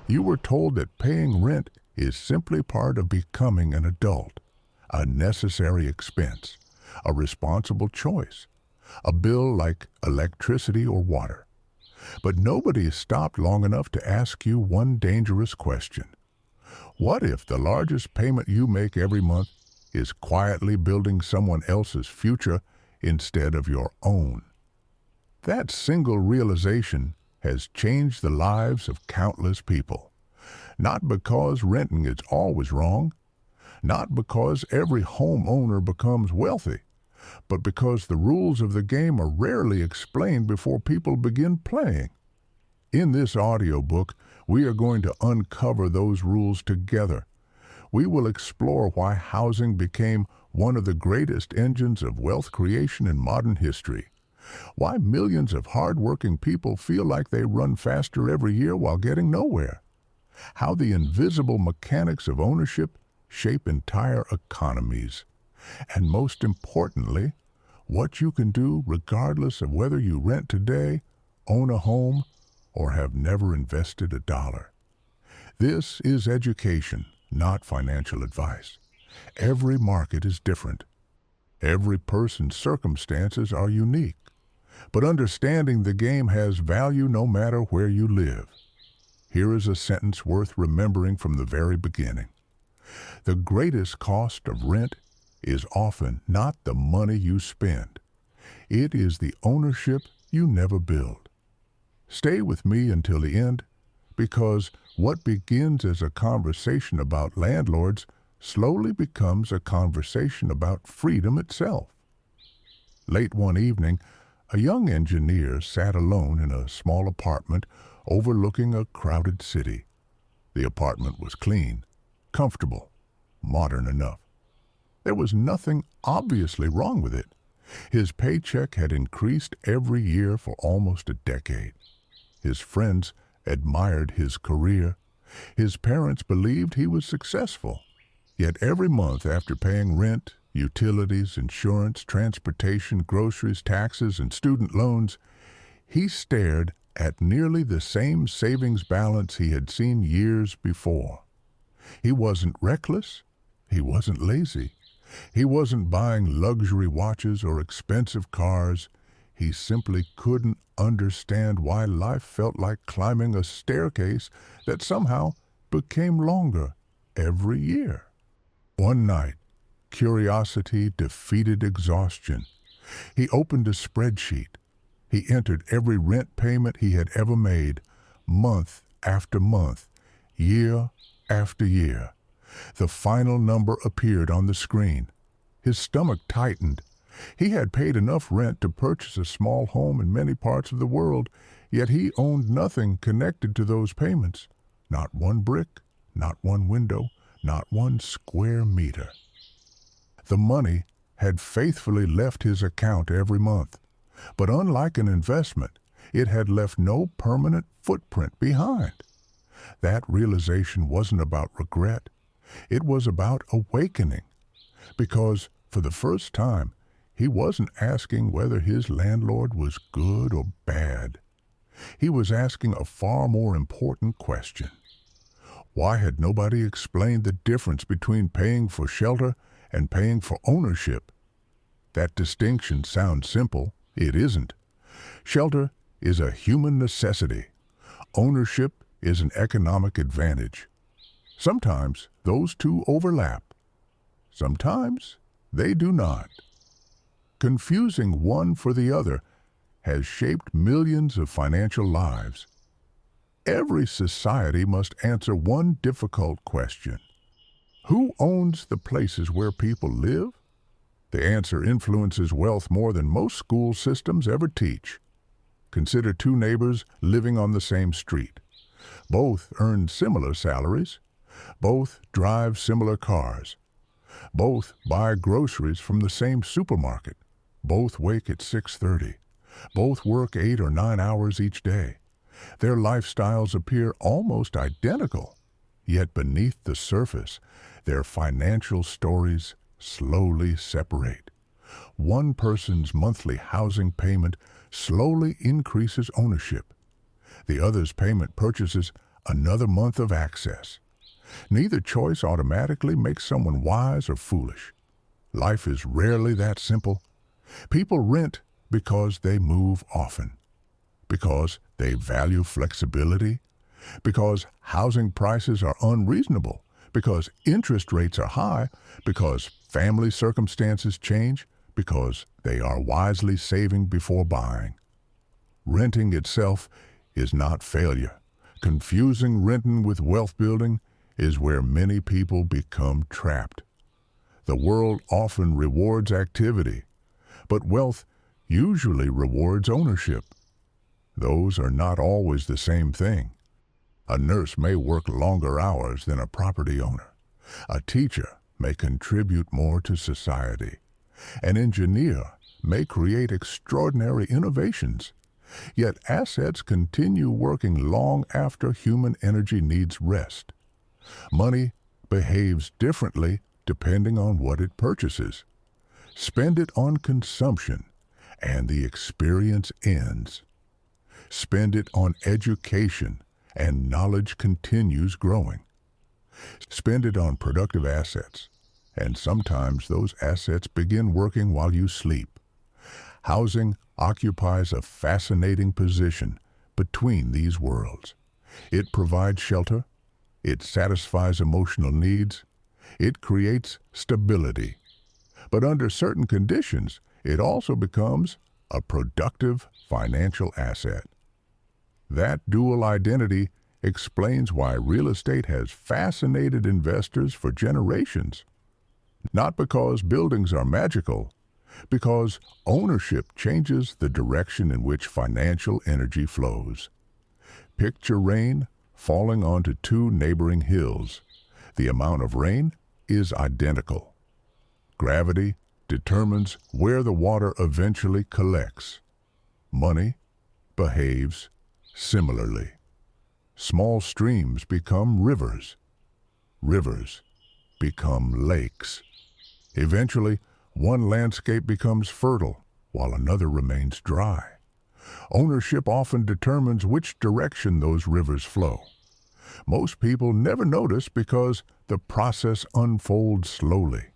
You were told that paying rent is simply part of becoming an adult, a necessary expense, a responsible choice, a bill like electricity or water. But nobody stopped long enough to ask you one dangerous question. What if the largest payment you make every month is quietly building someone else's future instead of your own? That single realization has changed the lives of countless people. Not because renting is always wrong, not because every homeowner becomes wealthy, but because the rules of the game are rarely explained before people begin playing. In this audiobook, we are going to uncover those rules together. We will explore why housing became one of the greatest engines of wealth creation in modern history, why millions of hardworking people feel like they run faster every year while getting nowhere, how the invisible mechanics of ownership shape entire economies, and most importantly, what you can do regardless of whether you rent today, own a home, or have never invested a dollar. This is education, not financial advice. Every market is different. Every person's circumstances are unique. But understanding the game has value no matter where you live. Here is a sentence worth remembering from the very beginning. The greatest cost of rent is often not the money you spend. It is the ownership you never build. Stay with me until the end, because what begins as a conversation about landlords slowly becomes a conversation about freedom itself. Late one evening, a young engineer sat alone in a small apartment overlooking a crowded city. The apartment was clean, comfortable, modern enough. There was nothing obviously wrong with it. His paycheck had increased every year for almost a decade. His friends admired his career. His parents believed he was successful. Yet every month after paying rent, utilities, insurance, transportation, groceries, taxes, and student loans, he stared at nearly the same savings balance he had seen years before. He wasn't reckless. He wasn't lazy. He wasn't buying luxury watches or expensive cars. He simply couldn't understand why life felt like climbing a staircase that somehow became longer every year. One night, curiosity defeated exhaustion. He opened a spreadsheet. He entered every rent payment he had ever made, month after month, year after year. The final number appeared on the screen. His stomach tightened. He had paid enough rent to purchase a small home in many parts of the world, yet he owned nothing connected to those payments. Not one brick, not one window, not one square meter. The money had faithfully left his account every month, but unlike an investment, it had left no permanent footprint behind. That realization wasn't about regret. It was about awakening, because for the first time, he wasn't asking whether his landlord was good or bad. He was asking a far more important question. Why had nobody explained the difference between paying for shelter and paying for ownership? That distinction sounds simple. It isn't. Shelter is a human necessity. Ownership is an economic advantage. Sometimes those two overlap. Sometimes they do not. Confusing one for the other has shaped millions of financial lives. Every society must answer one difficult question. Who owns the places where people live? The answer influences wealth more than most school systems ever teach. Consider two neighbors living on the same street. Both earn similar salaries. Both drive similar cars. Both buy groceries from the same supermarket. Both wake at 6:30. Both work 8 or 9 hours each day. Their lifestyles appear almost identical, yet beneath the surface, their financial stories slowly separate. One person's monthly housing payment slowly increases ownership. The other's payment purchases another month of access. Neither choice automatically makes someone wise or foolish. Life is rarely that simple. People rent because they move often, because they value flexibility, because housing prices are unreasonable, because interest rates are high, because family circumstances change, because they are wisely saving before buying. Renting itself is not failure. Confusing renting with wealth building is where many people become trapped. The world often rewards activity, but wealth usually rewards ownership. Those are not always the same thing. A nurse may work longer hours than a property owner. A teacher may contribute more to society. An engineer may create extraordinary innovations. Yet assets continue working long after human energy needs rest. Money behaves differently depending on what it purchases. Spend it on consumption, and the experience ends. Spend it on education, and knowledge continues growing. Spend it on productive assets, and sometimes those assets begin working while you sleep. Housing occupies a fascinating position between these worlds. It provides shelter, it satisfies emotional needs, it creates stability. But under certain conditions, it also becomes a productive financial asset. That dual identity explains why real estate has fascinated investors for generations. Not because buildings are magical, because ownership changes the direction in which financial energy flows. Picture rain falling onto two neighboring hills. The amount of rain is identical. Gravity determines where the water eventually collects. Money behaves similarly. Small streams become rivers. Rivers become lakes. Eventually, one landscape becomes fertile while another remains dry. Ownership often determines which direction those rivers flow. Most people never notice because the process unfolds slowly.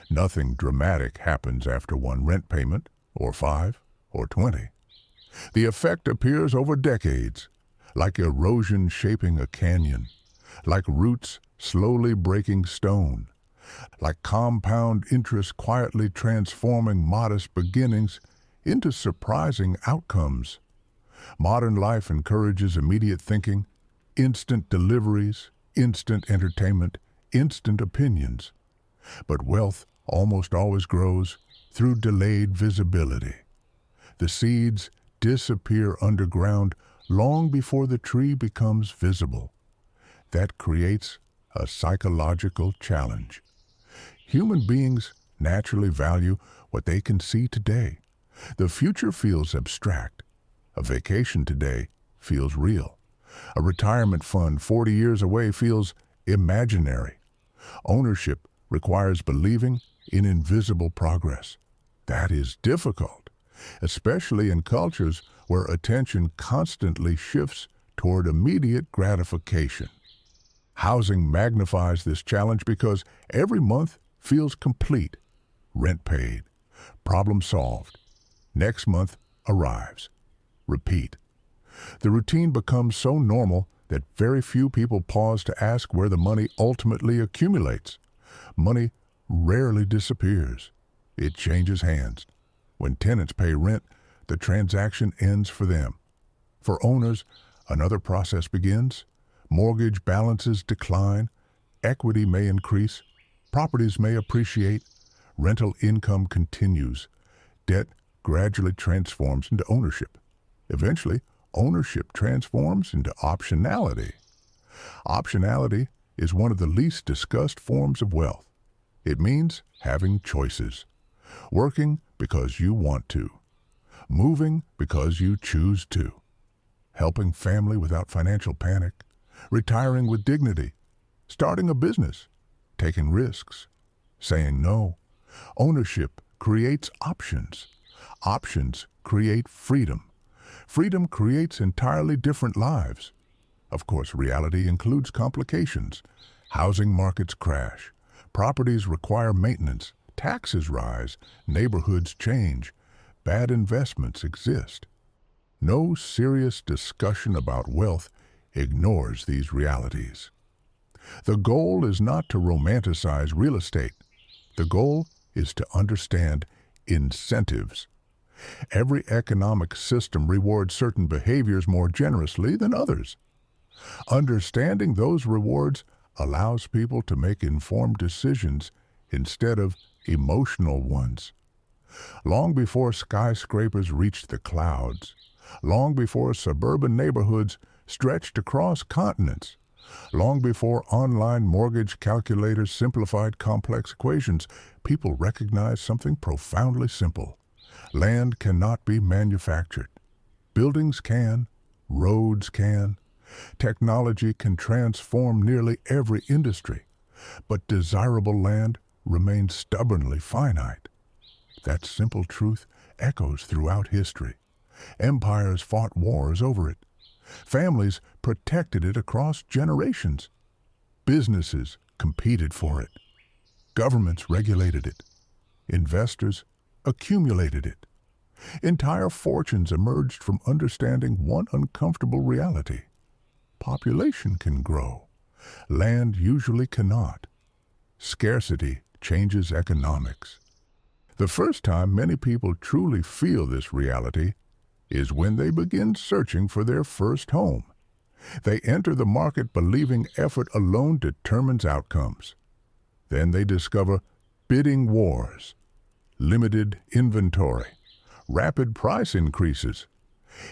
Nothing dramatic happens after one rent payment, or 5, or 20. The effect appears over decades, like erosion shaping a canyon, like roots slowly breaking stone, like compound interest quietly transforming modest beginnings into surprising outcomes. Modern life encourages immediate thinking, instant deliveries, instant entertainment, instant opinions. But wealth almost always grows through delayed visibility. The seeds disappear underground long before the tree becomes visible. That creates a psychological challenge. Human beings naturally value what they can see today. The future feels abstract. A vacation today feels real. A retirement fund 40 years away feels imaginary. Ownership requires believing in invisible progress. That is difficult, especially in cultures where attention constantly shifts toward immediate gratification. Housing magnifies this challenge because every month feels complete. Rent paid, problem solved. Next month arrives. Repeat. The routine becomes so normal that very few people pause to ask where the money ultimately accumulates. Money rarely disappears. It changes hands. When tenants pay rent, the transaction ends for them. For owners, another process begins. Mortgage balances decline, equity may increase, properties may appreciate, rental income continues. Debt gradually transforms into ownership. Eventually, ownership transforms into optionality. Optionality is one of the least discussed forms of wealth. It means having choices. Working because you want to. Moving because you choose to. Helping family without financial panic. Retiring with dignity. Starting a business. Taking risks. Saying no. Ownership creates options. Options create freedom. Freedom creates entirely different lives. Of course, reality includes complications. Housing markets crash, properties require maintenance, taxes rise, neighborhoods change, bad investments exist. No serious discussion about wealth ignores these realities. The goal is not to romanticize real estate. The goal is to understand incentives. Every economic system rewards certain behaviors more generously than others. Understanding those rewards allows people to make informed decisions instead of emotional ones. Long before skyscrapers reached the clouds, long before suburban neighborhoods stretched across continents, long before online mortgage calculators simplified complex equations, people recognized something profoundly simple. Land cannot be manufactured. Buildings can, roads can, technology can transform nearly every industry, but desirable land remains stubbornly finite. That simple truth echoes throughout history. Empires fought wars over it. Families protected it across generations. Businesses competed for it. Governments regulated it. Investors accumulated it. Entire fortunes emerged from understanding one uncomfortable reality. Population can grow. Land usually cannot. Scarcity changes economics. The first time many people truly feel this reality is when they begin searching for their first home. They enter the market believing effort alone determines outcomes. Then they discover bidding wars, limited inventory, rapid price increases,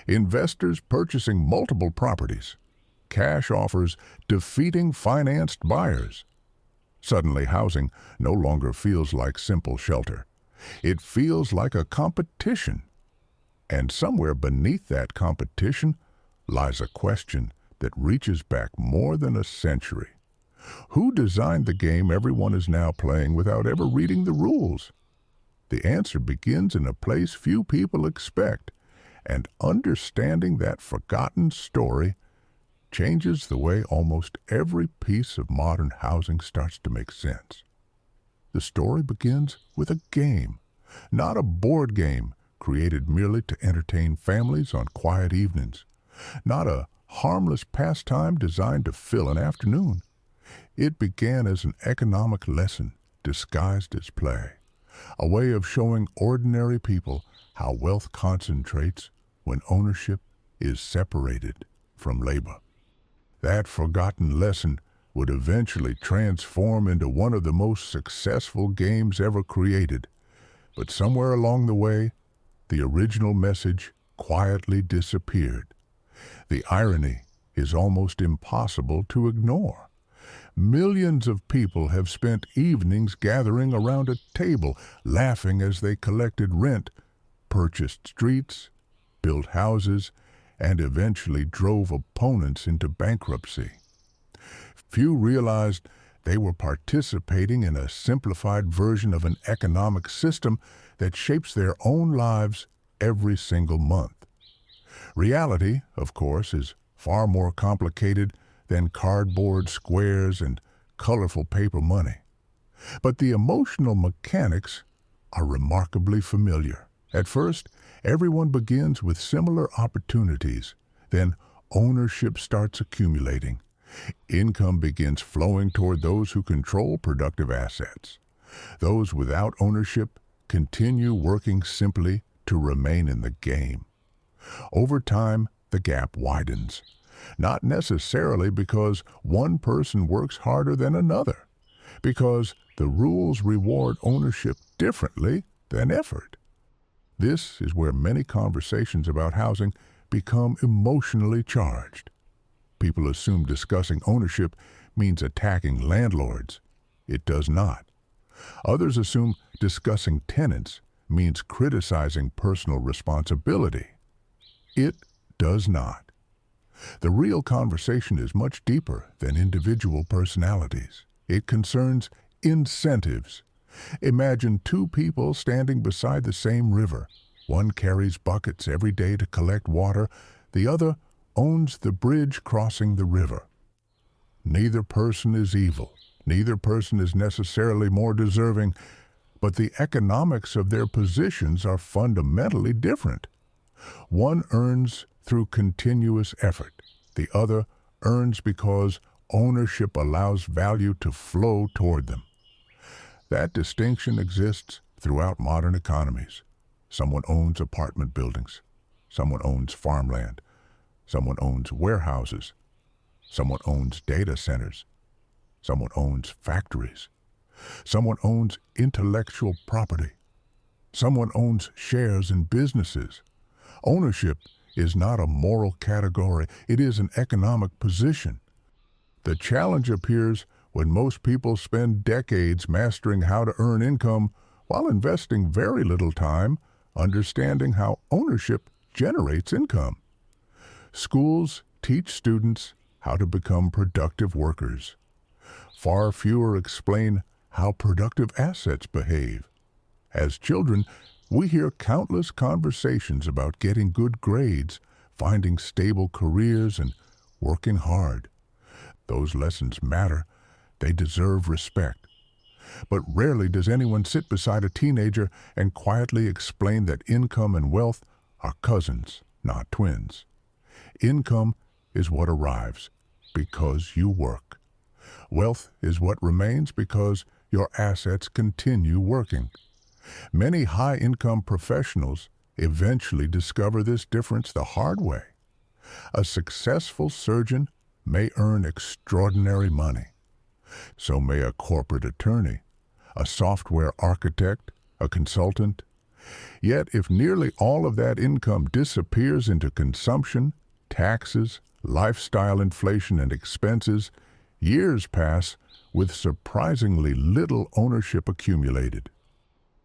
investors purchasing multiple properties, cash offers defeating financed buyers. Suddenly, housing no longer feels like simple shelter. It feels like a competition. And somewhere beneath that competition lies a question that reaches back more than a century. Who designed the game everyone is now playing without ever reading the rules? The answer begins in a place few people expect, and understanding that forgotten story changes the way almost every piece of modern housing starts to make sense. The story begins with a game, not a board game created merely to entertain families on quiet evenings, not a harmless pastime designed to fill an afternoon. It began as an economic lesson disguised as play, a way of showing ordinary people how wealth concentrates when ownership is separated from labor. That forgotten lesson would eventually transform into one of the most successful games ever created. But somewhere along the way, the original message quietly disappeared. The irony is almost impossible to ignore. Millions of people have spent evenings gathering around a table, laughing as they collected rent, purchased streets, built houses, and eventually drove opponents into bankruptcy. Few realized they were participating in a simplified version of an economic system that shapes their own lives every single month. Reality, of course, is far more complicated than cardboard squares and colorful paper money. But the emotional mechanics are remarkably familiar. At first, everyone begins with similar opportunities. Then ownership starts accumulating. Income begins flowing toward those who control productive assets. Those without ownership continue working simply to remain in the game. Over time, the gap widens, not necessarily because one person works harder than another, because the rules reward ownership differently than effort. This is where many conversations about housing become emotionally charged. People assume discussing ownership means attacking landlords. It does not. Others assume discussing tenants means criticizing personal responsibility. It does not. The real conversation is much deeper than individual personalities. It concerns incentives. Imagine two people standing beside the same river. One carries buckets every day to collect water. The other owns the bridge crossing the river. Neither person is evil. Neither person is necessarily more deserving, but the economics of their positions are fundamentally different. One earns through continuous effort. The other earns because ownership allows value to flow toward them. That distinction exists throughout modern economies. Someone owns apartment buildings. Someone owns farmland. Someone owns warehouses. Someone owns data centers. Someone owns factories. Someone owns intellectual property. Someone owns shares in businesses. Ownership is not a moral category. It is an economic position. The challenge appears when most people spend decades mastering how to earn income while investing very little time understanding how ownership generates income. Schools teach students how to become productive workers. Far fewer explain how productive assets behave. As children, we hear countless conversations about getting good grades, finding stable careers, and working hard. Those lessons matter. They deserve respect. But rarely does anyone sit beside a teenager and quietly explain that income and wealth are cousins, not twins. Income is what arrives because you work. Wealth is what remains because your assets continue working. Many high-income professionals eventually discover this difference the hard way. A successful surgeon may earn extraordinary money. So may a corporate attorney, a software architect, a consultant. Yet if nearly all of that income disappears into consumption, taxes, lifestyle inflation, and expenses, years pass with surprisingly little ownership accumulated.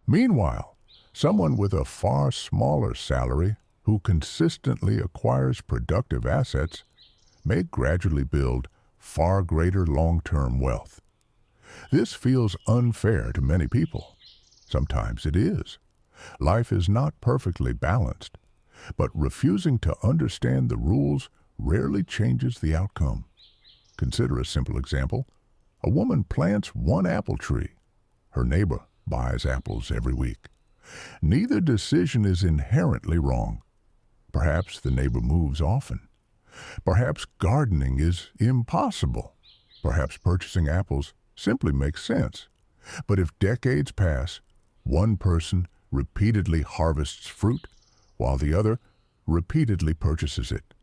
Meanwhile, someone with a far smaller salary who consistently acquires productive assets may gradually build far greater long-term wealth. This feels unfair to many people. Sometimes it is. Life is not perfectly balanced, but refusing to understand the rules rarely changes the outcome. Consider a simple example. A woman plants one apple tree. Her neighbor buys apples every week. Neither decision is inherently wrong. Perhaps the neighbor moves often. Perhaps gardening is impossible. Perhaps purchasing apples simply makes sense. But if decades pass, one person repeatedly harvests fruit, while the other repeatedly purchases it.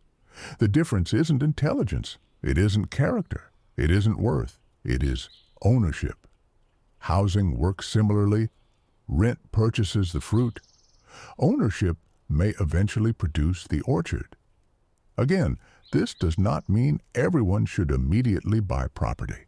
The difference isn't intelligence. It isn't character. It isn't worth. It is ownership. Housing works similarly. Rent purchases the fruit. Ownership may eventually produce the orchard. Again, this does not mean everyone should immediately buy property.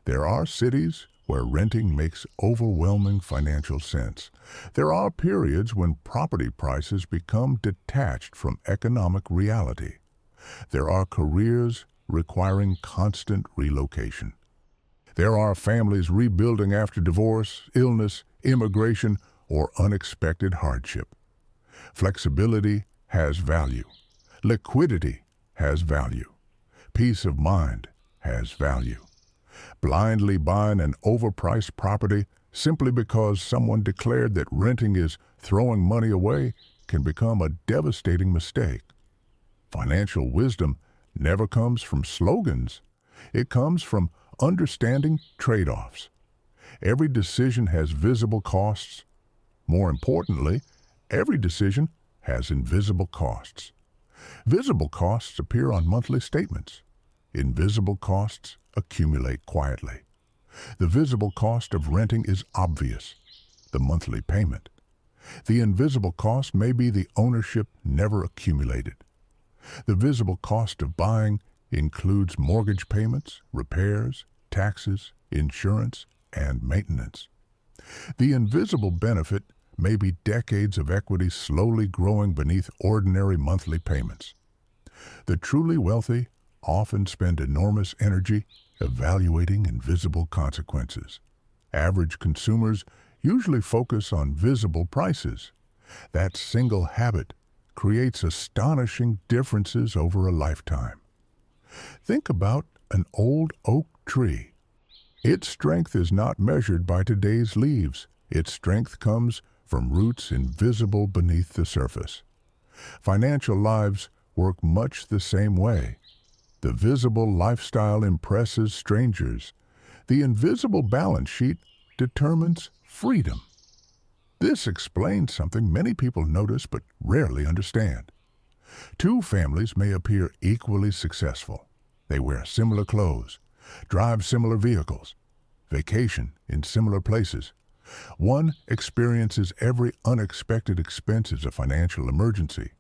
There are cities where renting makes overwhelming financial sense. There are periods when property prices become detached from economic reality. There are careers requiring constant relocation. There are families rebuilding after divorce, illness, immigration, or unexpected hardship. Flexibility has value. Liquidity has value. Peace of mind has value. Blindly buying an overpriced property simply because someone declared that renting is throwing money away can become a devastating mistake. Financial wisdom never comes from slogans. It comes from understanding trade-offs. Every decision has visible costs. More importantly, every decision has invisible costs. Visible costs appear on monthly statements. Invisible costs accumulate quietly. The visible cost of renting is obvious, the monthly payment. The invisible cost may be the ownership never accumulated. The visible cost of buying includes mortgage payments, repairs, taxes, insurance, and maintenance. The invisible benefit may be decades of equity slowly growing beneath ordinary monthly payments. The truly wealthy often spend enormous energy evaluating invisible consequences. Average consumers usually focus on visible prices. That single habit creates astonishing differences over a lifetime. Think about an old oak tree. Its strength is not measured by today's leaves. Its strength comes from roots invisible beneath the surface. Financial lives work much the same way. The visible lifestyle impresses strangers. The invisible balance sheet determines freedom. This explains something many people notice but rarely understand. Two families may appear equally successful. They wear similar clothes, drive similar vehicles, vacation in similar places. One experiences every unexpected expense as a financial emergency.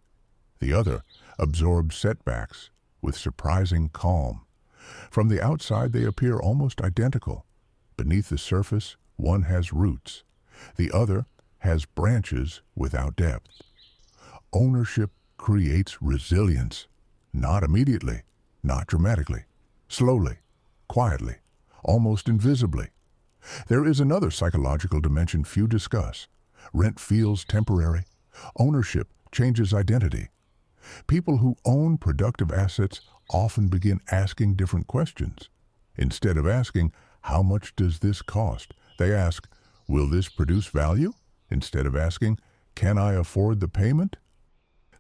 The other absorbs setbacks with surprising calm. From the outside, they appear almost identical. Beneath the surface, one has roots. The other has branches without depth. Ownership creates resilience, not immediately, not dramatically, slowly, quietly, almost invisibly. There is another psychological dimension few discuss. Rent feels temporary. Ownership changes identity. People who own productive assets often begin asking different questions. Instead of asking, "How much does this cost?" they ask, "Will this produce value?" Instead of asking, "Can I afford the payment?"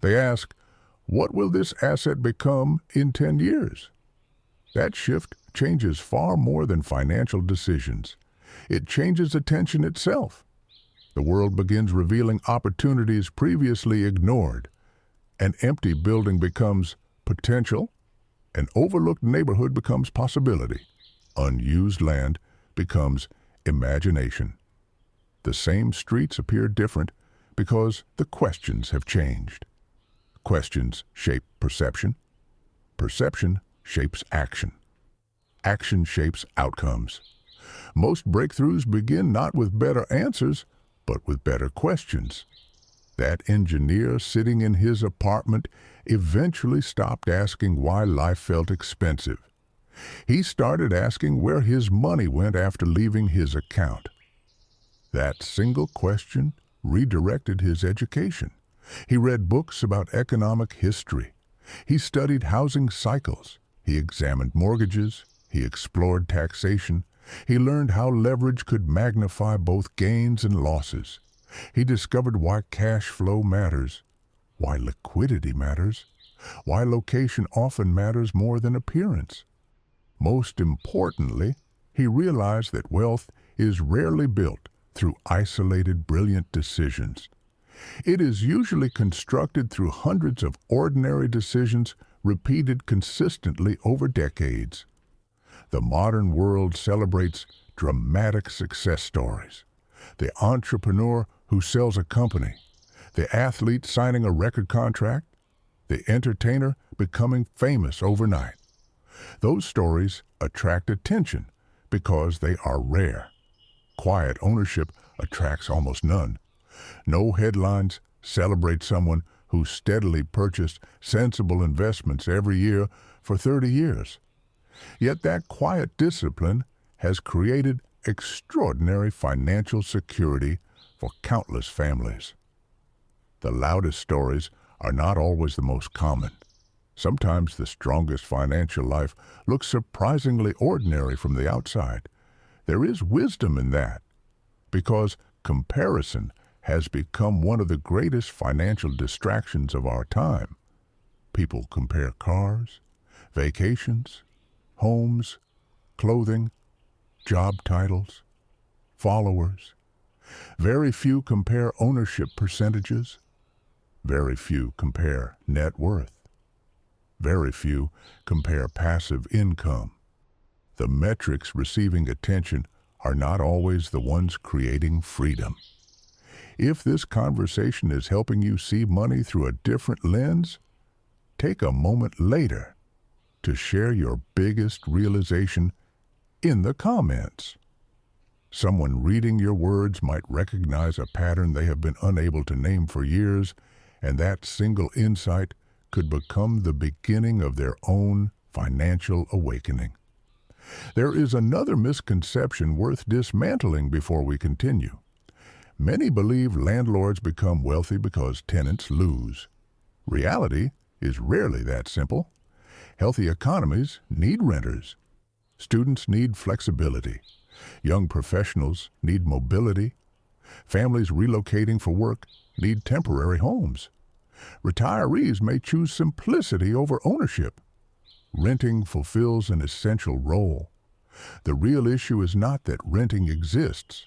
they ask, "What will this asset become in 10 years?" That shift changes far more than financial decisions. It changes attention itself. The world begins revealing opportunities previously ignored. An empty building becomes potential. An overlooked neighborhood becomes possibility. Unused land becomes imagination. The same streets appear different because the questions have changed. Questions shape perception. Perception shapes action. Action shapes outcomes. Most breakthroughs begin not with better answers, but with better questions. That engineer sitting in his apartment eventually stopped asking why life felt expensive. He started asking where his money went after leaving his account. That single question redirected his education. He read books about economic history. He studied housing cycles. He examined mortgages. He explored taxation. He learned how leverage could magnify both gains and losses. He discovered why cash flow matters, why liquidity matters, why location often matters more than appearance. Most importantly, he realized that wealth is rarely built through isolated, brilliant decisions. It is usually constructed through hundreds of ordinary decisions repeated consistently over decades. The modern world celebrates dramatic success stories. The entrepreneur who sells a company, the athlete signing a record contract, the entertainer becoming famous overnight. Those stories attract attention because they are rare. Quiet ownership attracts almost none. No headlines celebrate someone who steadily purchased sensible investments every year for 30 years. Yet that quiet discipline has created extraordinary financial security for countless families. The loudest stories are not always the most common. Sometimes the strongest financial life looks surprisingly ordinary from the outside. There is wisdom in that, because comparison has become one of the greatest financial distractions of our time. People compare cars, vacations, homes, clothing, job titles, followers. Very few compare ownership percentages. Very few compare net worth. Very few compare passive income. The metrics receiving attention are not always the ones creating freedom. If this conversation is helping you see money through a different lens, take a moment later to share your biggest realization in the comments. Someone reading your words might recognize a pattern they have been unable to name for years, and that single insight could become the beginning of their own financial awakening. There is another misconception worth dismantling before we continue. Many believe landlords become wealthy because tenants lose. Reality is rarely that simple. Healthy economies need renters. Students need flexibility. Young professionals need mobility. Families relocating for work need temporary homes. Retirees may choose simplicity over ownership. Renting fulfills an essential role. The real issue is not that renting exists.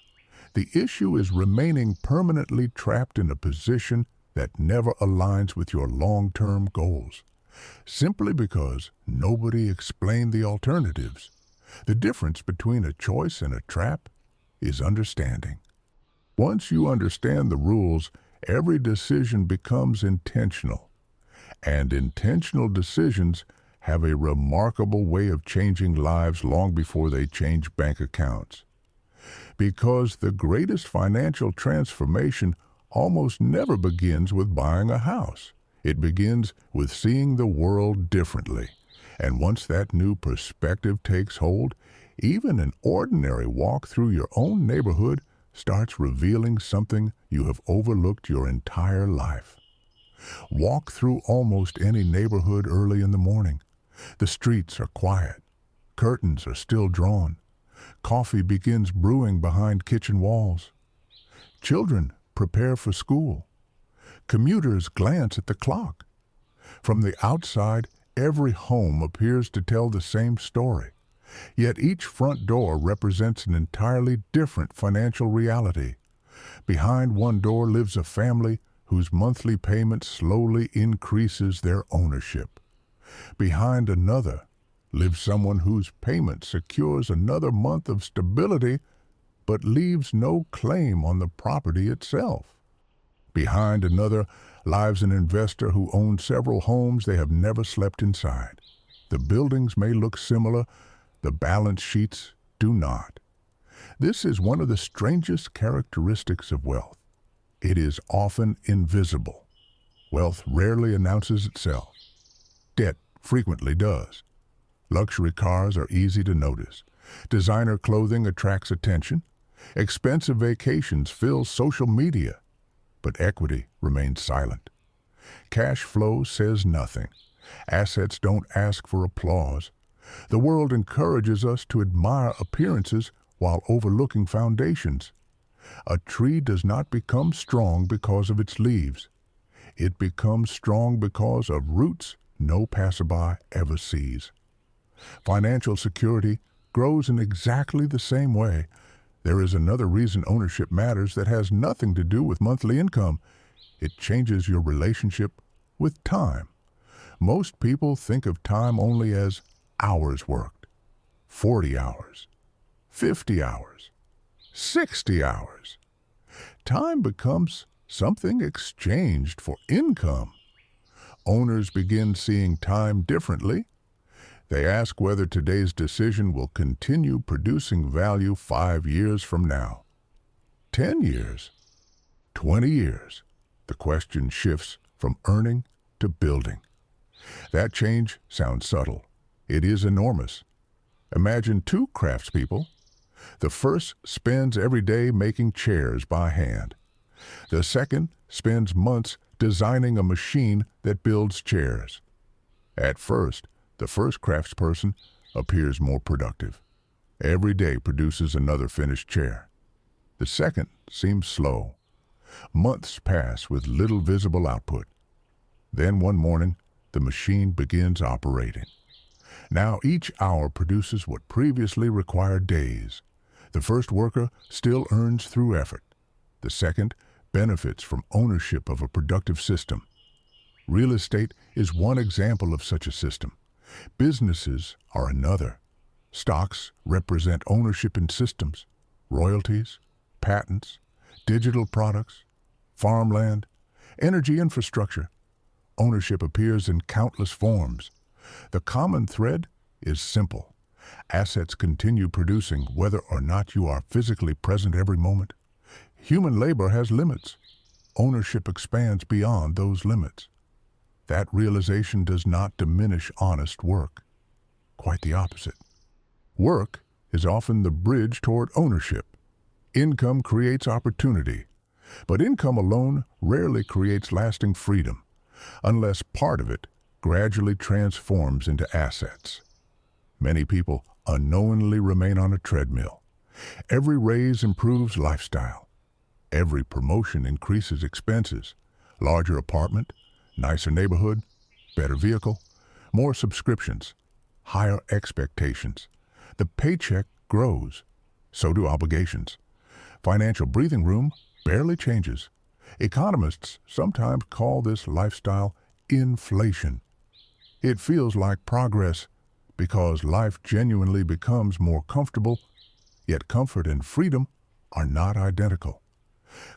The issue is remaining permanently trapped in a position that never aligns with your long-term goals, simply because nobody explained the alternatives. The difference between a choice and a trap is understanding. Once you understand the rules, every decision becomes intentional. And intentional decisions have a remarkable way of changing lives long before they change bank accounts. Because the greatest financial transformation almost never begins with buying a house. It begins with seeing the world differently. And once that new perspective takes hold, even an ordinary walk through your own neighborhood starts revealing something you have overlooked your entire life. Walk through almost any neighborhood early in the morning. The streets are quiet. Curtains are still drawn. Coffee begins brewing behind kitchen walls. Children prepare for school. Commuters glance at the clock. From the outside, every home appears to tell the same story. Yet each front door represents an entirely different financial reality. Behind one door lives a family whose monthly payment slowly increases their ownership. Behind another lives someone whose payment secures another month of stability but leaves no claim on the property itself. Behind another lives an investor who owns several homes they have never slept inside. The buildings may look similar, the balance sheets do not. This is one of the strangest characteristics of wealth. It is often invisible. Wealth rarely announces itself. Debt frequently does. Luxury cars are easy to notice. Designer clothing attracts attention. Expensive vacations fill social media. But equity remains silent. Cash flow says nothing. Assets don't ask for applause. The world encourages us to admire appearances while overlooking foundations. A tree does not become strong because of its leaves. It becomes strong because of roots no passerby ever sees. Financial security grows in exactly the same way. There is another reason ownership matters that has nothing to do with monthly income. It changes your relationship with time. Most people think of time only as hours worked, 40 hours, 50 hours, 60 hours. Time becomes something exchanged for income. Owners begin seeing time differently. They ask whether today's decision will continue producing value 5 years from now. 10 years, 20 years. The question shifts from earning to building. That change sounds subtle. It is enormous. Imagine two craftspeople. The first spends every day making chairs by hand. The second spends months designing a machine that builds chairs. At first, the first craftsperson appears more productive. Every day produces another finished chair. The second seems slow. Months pass with little visible output. Then one morning, the machine begins operating. Now each hour produces what previously required days. The first worker still earns through effort. The second benefits from ownership of a productive system. Real estate is one example of such a system. Businesses are another. Stocks represent ownership in systems, royalties, patents, digital products, farmland, energy infrastructure. Ownership appears in countless forms. The common thread is simple. Assets continue producing whether or not you are physically present every moment. Human labor has limits. Ownership expands beyond those limits. That realization does not diminish honest work. Quite the opposite. Work is often the bridge toward ownership. Income creates opportunity, but income alone rarely creates lasting freedom. unless part of it gradually transforms into assets. Many people unknowingly remain on a treadmill. Every raise improves lifestyle. Every promotion increases expenses. Larger apartment, nicer neighborhood, better vehicle, more subscriptions, higher expectations. The paycheck grows. So do obligations. Financial breathing room barely changes. Economists sometimes call this lifestyle inflation. It feels like progress because life genuinely becomes more comfortable, yet comfort and freedom are not identical.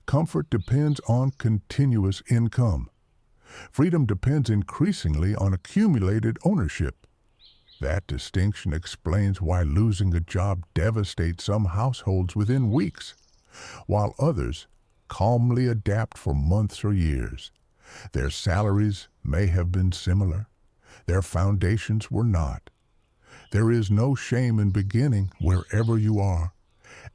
Comfort depends on continuous income. Freedom depends increasingly on accumulated ownership. That distinction explains why losing a job devastates some households within weeks, while others calmly adapt for months or years. Their salaries may have been similar. Their foundations were not. There is no shame in beginning wherever you are.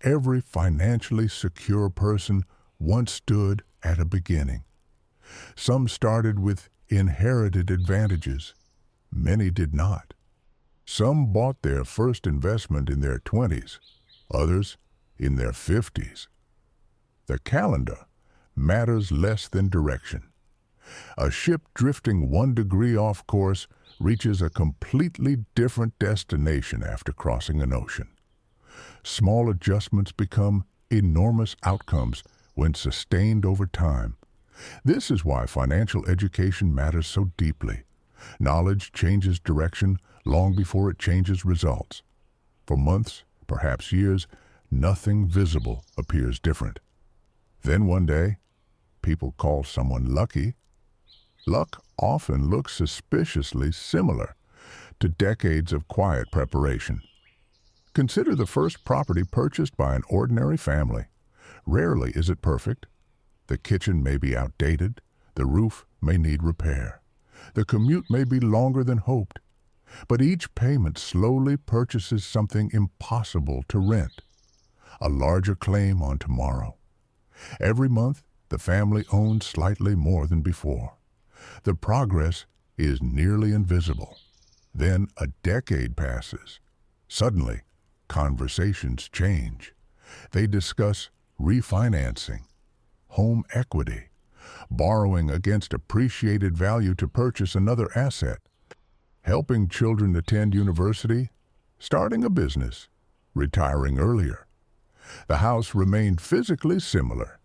Every financially secure person once stood at a beginning. Some started with inherited advantages. Many did not. Some bought their first investment in their 20s, others in their 50s. The calendar matters less than direction. A ship drifting 1 degree off course reaches a completely different destination after crossing an ocean. Small adjustments become enormous outcomes when sustained over time. This is why financial education matters so deeply. Knowledge changes direction long before it changes results. For months, perhaps years, nothing visible appears different. Then one day, people call someone lucky. Luck often looks suspiciously similar to decades of quiet preparation. Consider the first property purchased by an ordinary family. Rarely is it perfect. The kitchen may be outdated. The roof may need repair. The commute may be longer than hoped. But each payment slowly purchases something impossible to rent. A larger claim on tomorrow. Every month, the family owns slightly more than before. The progress is nearly invisible. Then a decade passes. Suddenly, conversations change. They discuss refinancing, home equity, borrowing against appreciated value to purchase another asset, helping children attend university, starting a business, retiring earlier. The house remained physically similar.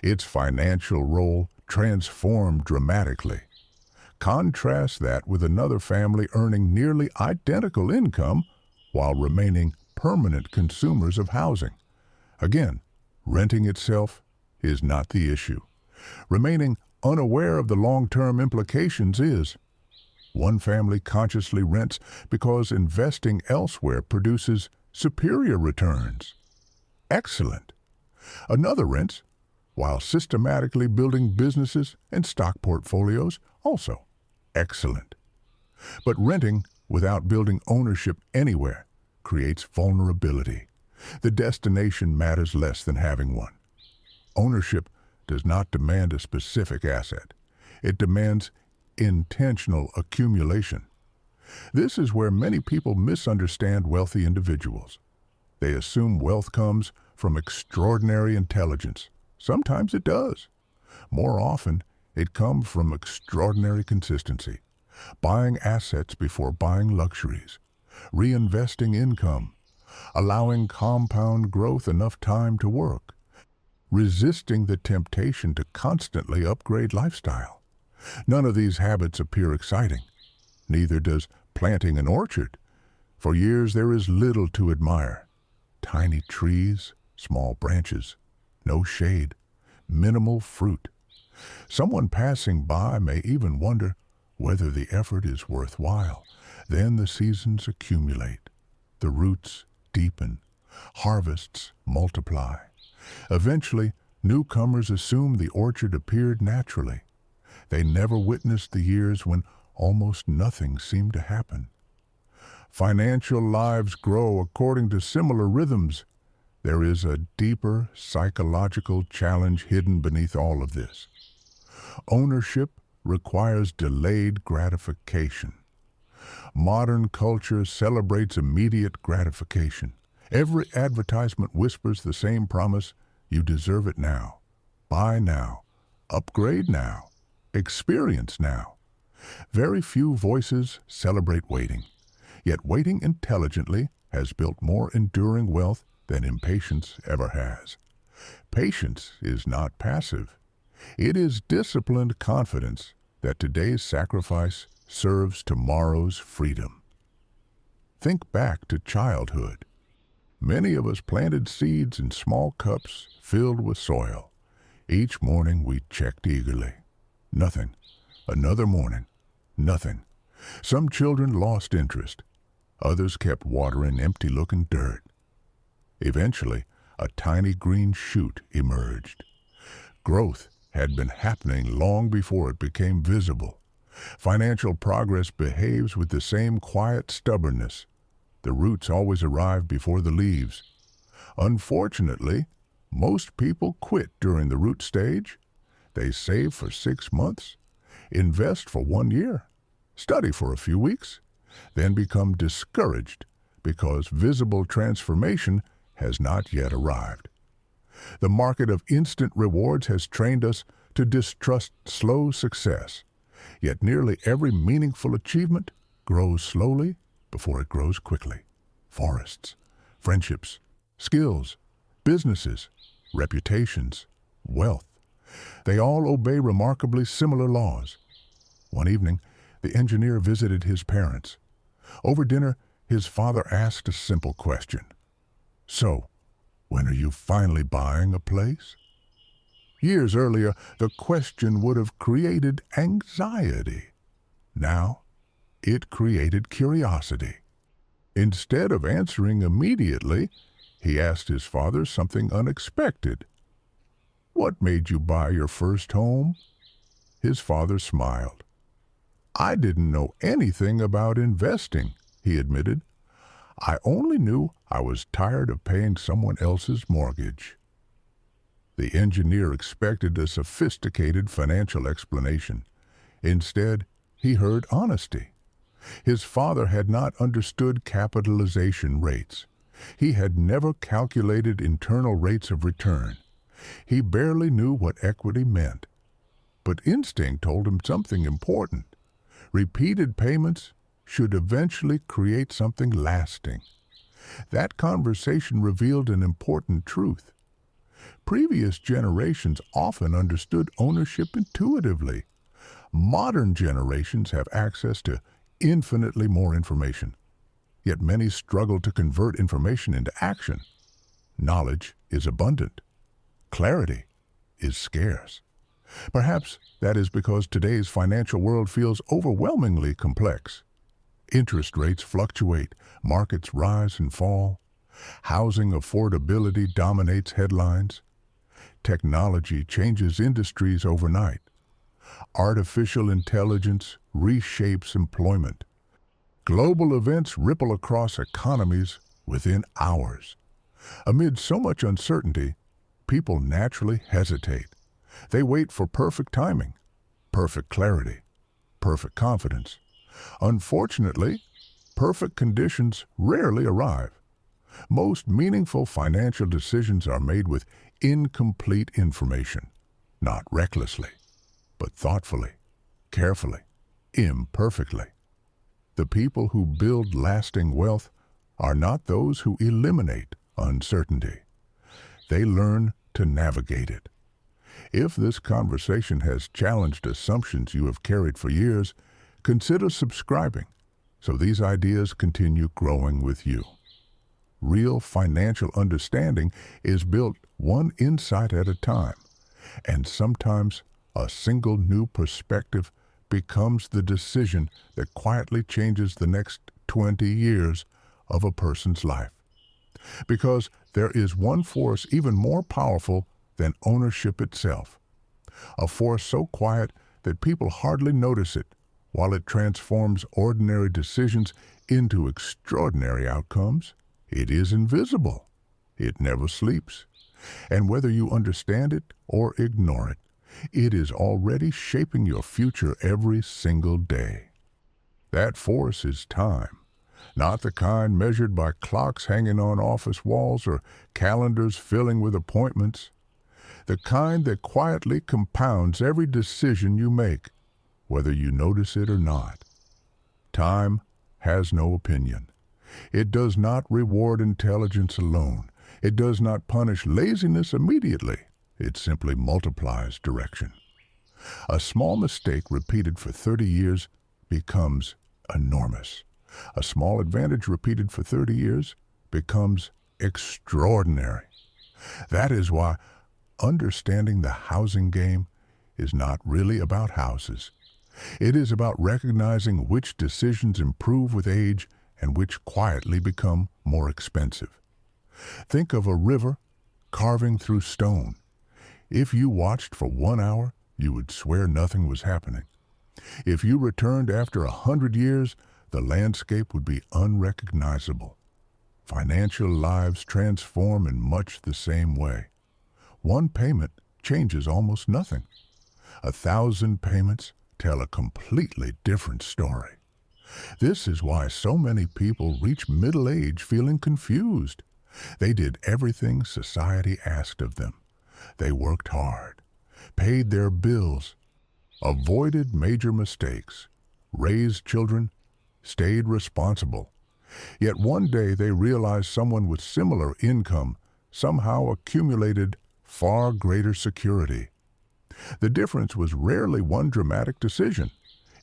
Its financial role transformed dramatically. Contrast that with another family earning nearly identical income while remaining permanent consumers of housing. Again, renting itself is not the issue. Remaining unaware of the long-term implications is. One family consciously rents because investing elsewhere produces superior returns. Excellent. Another rents while systematically building businesses and stock portfolios. Also excellent. But renting without building ownership anywhere creates vulnerability. The destination matters less than having one. Ownership does not demand a specific asset. It demands intentional accumulation. This is where many people misunderstand wealthy individuals. They assume wealth comes from extraordinary intelligence. Sometimes it does. More often, it comes from extraordinary consistency. Buying assets before buying luxuries. Reinvesting income. Allowing compound growth enough time to work. Resisting the temptation to constantly upgrade lifestyle. None of these habits appear exciting. Neither does planting an orchard. For years there is little to admire. Tiny trees, small branches, no shade, minimal fruit. Someone passing by may even wonder whether the effort is worthwhile. Then the seasons accumulate. The roots deepen. Harvests multiply. Eventually, newcomers assume the orchard appeared naturally. They never witnessed the years when almost nothing seemed to happen. Financial lives grow according to similar rhythms. There is a deeper psychological challenge hidden beneath all of this. Ownership requires delayed gratification. Modern culture celebrates immediate gratification. Every advertisement whispers the same promise: you deserve it now, buy now, upgrade now, experience now. Very few voices celebrate waiting, yet waiting intelligently has built more enduring wealth than impatience ever has. Patience is not passive. It is disciplined confidence that today's sacrifice serves tomorrow's freedom. Think back to childhood. Many of us planted seeds in small cups filled with soil. Each morning we checked eagerly. Nothing. Another morning. Nothing. Some children lost interest. Others kept watering empty-looking dirt. Eventually, a tiny green shoot emerged. Growth had been happening long before it became visible. Financial progress behaves with the same quiet stubbornness. The roots always arrive before the leaves. Unfortunately, most people quit during the root stage. They save for 6 months, invest for 1 year, study for a few weeks, then become discouraged because visible transformation has not yet arrived. The market of instant rewards has trained us to distrust slow success, yet nearly every meaningful achievement grows slowly before it grows quickly. Forests, friendships, skills, businesses, reputations, wealth. They all obey remarkably similar laws. One evening, the engineer visited his parents. Over dinner, his father asked a simple question. "So, when are you finally buying a place?" Years earlier, the question would have created anxiety. Now, it created curiosity. Instead of answering immediately, he asked his father something unexpected. "What made you buy your first home?" His father smiled. "I didn't know anything about investing," he admitted. "I only knew I was tired of paying someone else's mortgage." The engineer expected a sophisticated financial explanation. Instead, he heard honesty. His father had not understood capitalization rates. He had never calculated internal rates of return. He barely knew what equity meant. But instinct told him something important. Repeated payments should eventually create something lasting. That conversation revealed an important truth. Previous generations often understood ownership intuitively. Modern generations have access to infinitely more information, yet many struggle to convert information into action. Knowledge is abundant. Clarity is scarce. Perhaps that is because today's financial world feels overwhelmingly complex. Interest rates fluctuate, markets rise and fall. Housing affordability dominates headlines. Technology changes industries overnight. Artificial intelligence reshapes employment. Global events ripple across economies within hours. Amid so much uncertainty, people naturally hesitate. They wait for perfect timing, perfect clarity, perfect confidence. Unfortunately, perfect conditions rarely arrive. Most meaningful financial decisions are made with incomplete information, not recklessly, but thoughtfully, carefully, imperfectly. The people who build lasting wealth are not those who eliminate uncertainty. They learn to navigate it. If this conversation has challenged assumptions you have carried for years, consider subscribing so these ideas continue growing with you. Real financial understanding is built one insight at a time, and sometimes a single new perspective becomes the decision that quietly changes the next 20 years of a person's life. Because there is one force even more powerful than ownership itself. A force so quiet that people hardly notice it, while it transforms ordinary decisions into extraordinary outcomes. It is invisible. It never sleeps. And whether you understand it or ignore it, It is already shaping your future every single day. That force is time, not the kind measured by clocks hanging on office walls or calendars filling with appointments. The kind that quietly compounds every decision you make, whether you notice it or not. Time has no opinion. It does not reward intelligence alone. It does not punish laziness immediately. It simply multiplies direction. A small mistake repeated for 30 years becomes enormous. A small advantage repeated for 30 years becomes extraordinary. That is why understanding the housing game is not really about houses. It is about recognizing which decisions improve with age and which quietly become more expensive. Think of a river carving through stone. If you watched for 1 hour, you would swear nothing was happening. If you returned after 100 years, the landscape would be unrecognizable. Financial lives transform in much the same way. One payment changes almost nothing. 1,000 payments tell a completely different story. This is why so many people reach middle age feeling confused. They did everything society asked of them. They worked hard, paid their bills, avoided major mistakes, raised children, stayed responsible. Yet one day they realized someone with similar income somehow accumulated far greater security. The difference was rarely one dramatic decision.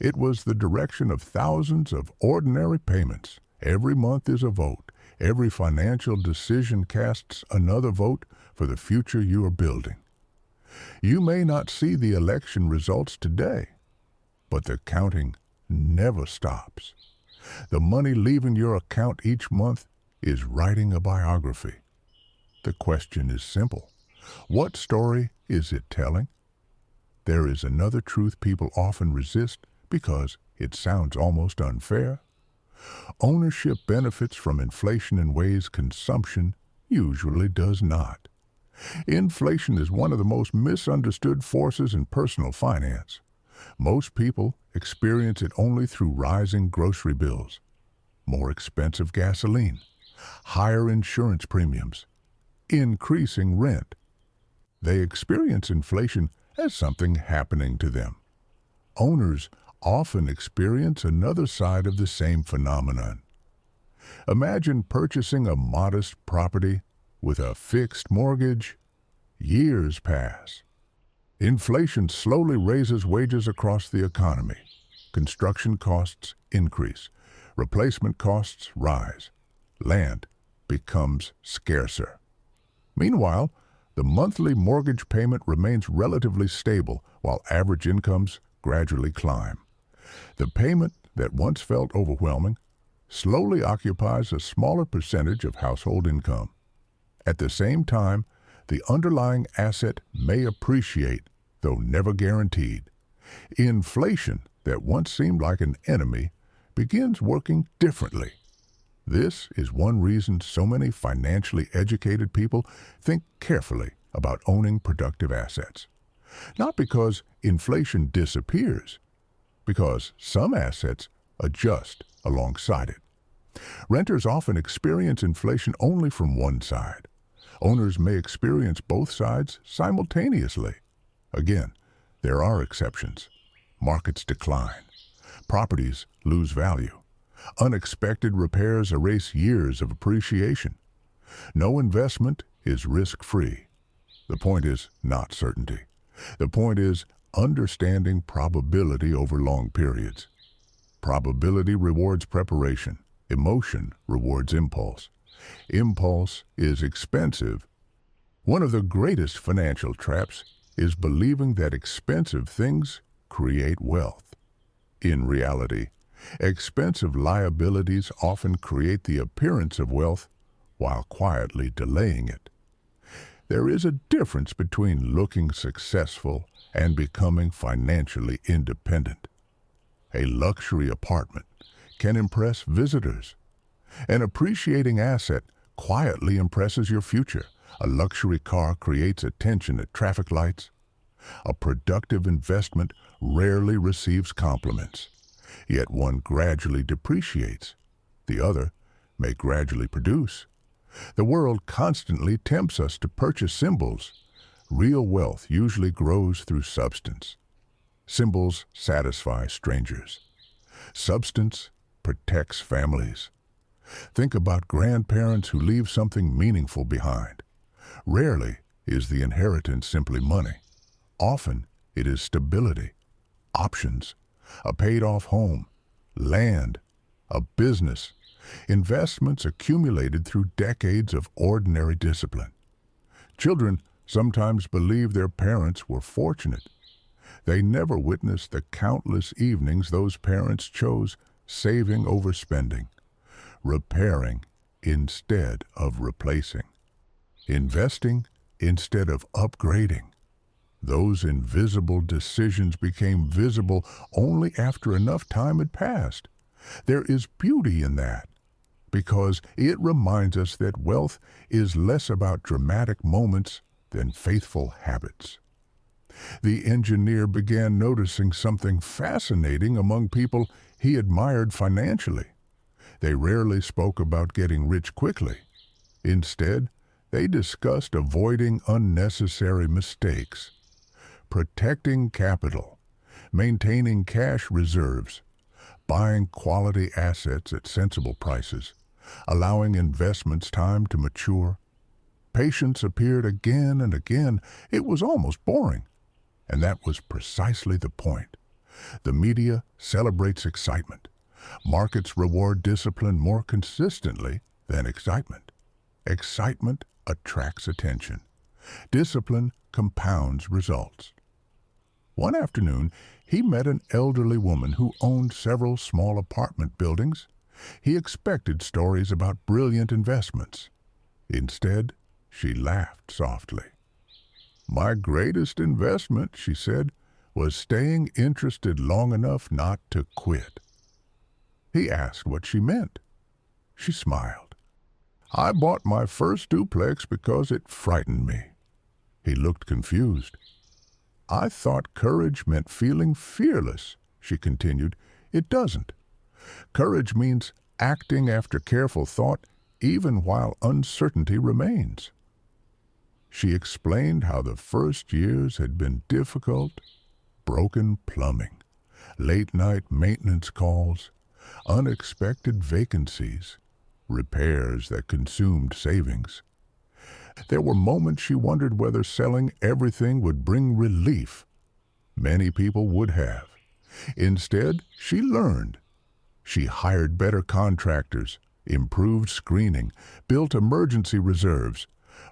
It was the direction of thousands of ordinary payments. Every month is a vote. Every financial decision casts another vote for the future you are building. You may not see the election results today, but the counting never stops. The money leaving your account each month is writing a biography. The question is simple. What story is it telling? There is another truth people often resist because it sounds almost unfair. Ownership benefits from inflation in ways consumption usually does not. Inflation is one of the most misunderstood forces in personal finance. Most people experience it only through rising grocery bills, more expensive gasoline, higher insurance premiums, increasing rent. They experience inflation as something happening to them. Owners often experience another side of the same phenomenon. Imagine purchasing a modest property with a fixed mortgage. Years pass. Inflation slowly raises wages across the economy. Construction costs increase. Replacement costs rise. Land becomes scarcer. Meanwhile, the monthly mortgage payment remains relatively stable while average incomes gradually climb. The payment that once felt overwhelming slowly occupies a smaller percentage of household income. At the same time, the underlying asset may appreciate, though never guaranteed. Inflation that once seemed like an enemy begins working differently. This is one reason so many financially educated people think carefully about owning productive assets. Not because inflation disappears, because some assets adjust alongside it. Renters often experience inflation only from one side. Owners may experience both sides simultaneously. Again, there are exceptions. Markets decline. Properties lose value. Unexpected repairs erase years of appreciation. No investment is risk-free. The point is not certainty. The point is understanding probability over long periods. Probability rewards preparation. Emotion rewards impulse. Impulse is expensive. One of the greatest financial traps is believing that expensive things create wealth. In reality, expensive liabilities often create the appearance of wealth while quietly delaying it. There is a difference between looking successful and becoming financially independent. A luxury apartment can impress visitors. An appreciating asset quietly impresses your future. A luxury car creates attention at traffic lights. A productive investment rarely receives compliments, yet one gradually depreciates. The other may gradually produce. The world constantly tempts us to purchase symbols. Real wealth usually grows through substance. Symbols satisfy strangers. Substance protects families. Think about grandparents who leave something meaningful behind. Rarely is the inheritance simply money. Often it is stability, options, a paid-off home, land, a business, investments accumulated through decades of ordinary discipline. Children sometimes believe their parents were fortunate. They never witnessed the countless evenings those parents chose saving over spending, repairing instead of replacing, investing instead of upgrading. Those invisible decisions became visible only after enough time had passed. There is beauty in that, because it reminds us that wealth is less about dramatic moments than faithful habits. The engineer began noticing something fascinating among people he admired financially. They rarely spoke about getting rich quickly. Instead, they discussed avoiding unnecessary mistakes, protecting capital, maintaining cash reserves, buying quality assets at sensible prices, allowing investments time to mature. Patience appeared again and again. It was almost boring. And that was precisely the point. The media celebrates excitement. Markets reward discipline more consistently than excitement. Excitement attracts attention. Discipline compounds results. One afternoon, he met an elderly woman who owned several small apartment buildings. He expected stories about brilliant investments. Instead, she laughed softly. "My greatest investment," she said, "was staying interested long enough not to quit." He asked what she meant. She smiled. "I bought my first duplex because it frightened me." He looked confused. "I thought courage meant feeling fearless," she continued. "It doesn't. Courage means acting after careful thought even while uncertainty remains." She explained how the first years had been difficult: broken plumbing, late-night maintenance calls, unexpected vacancies, repairs that consumed savings. There were moments she wondered whether selling everything would bring relief. Many people would have. Instead, she learned. She hired better contractors, improved screening, built emergency reserves,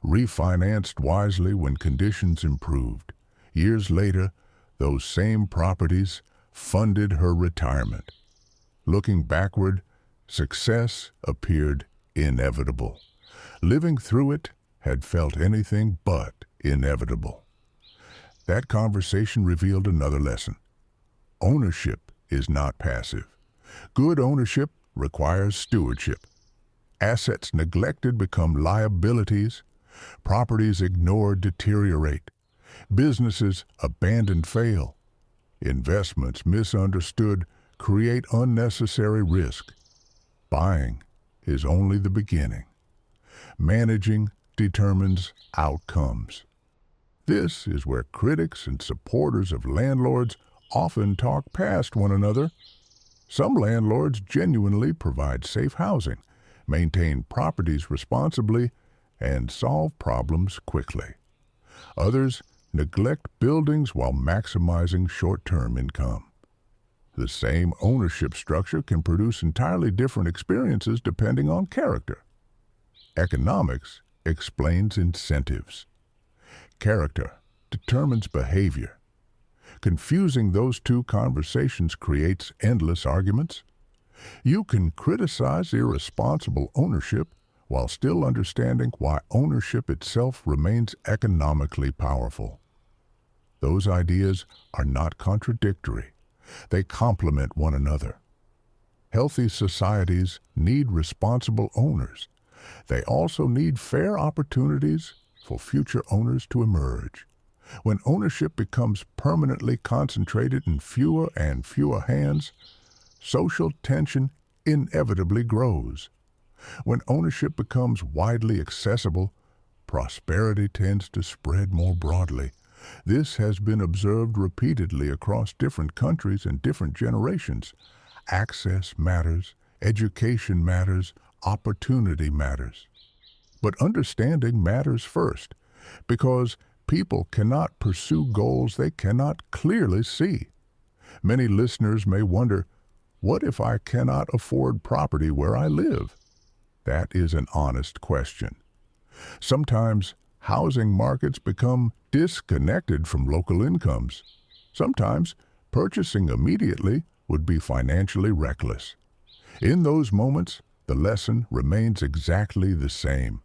refinanced wisely when conditions improved. Years later, those same properties funded her retirement. Looking backward, success appeared inevitable. Living through it had felt anything but inevitable. That conversation revealed another lesson. Ownership is not passive. Good ownership requires stewardship. Assets neglected become liabilities. Properties ignored deteriorate. Businesses abandoned fail. Investments misunderstood create unnecessary risk. Buying is only the beginning. Managing determines outcomes. This is where critics and supporters of landlords often talk past one another. Some landlords genuinely provide safe housing, maintain properties responsibly, and solve problems quickly. Others neglect buildings while maximizing short-term income. The same ownership structure can produce entirely different experiences depending on character. Economics explains incentives. Character determines behavior. Confusing those two conversations creates endless arguments. You can criticize irresponsible ownership while still understanding why ownership itself remains economically powerful. Those ideas are not contradictory. They complement one another. Healthy societies need responsible owners. They also need fair opportunities for future owners to emerge. When ownership becomes permanently concentrated in fewer and fewer hands, social tension inevitably grows. When ownership becomes widely accessible, prosperity tends to spread more broadly. This has been observed repeatedly across different countries and different generations. Access matters, education matters, opportunity matters. But understanding matters first, because people cannot pursue goals they cannot clearly see. Many listeners may wonder, what if I cannot afford property where I live? That is an honest question. Sometimes housing markets become disconnected from local incomes. Sometimes purchasing immediately would be financially reckless. In those moments, the lesson remains exactly the same.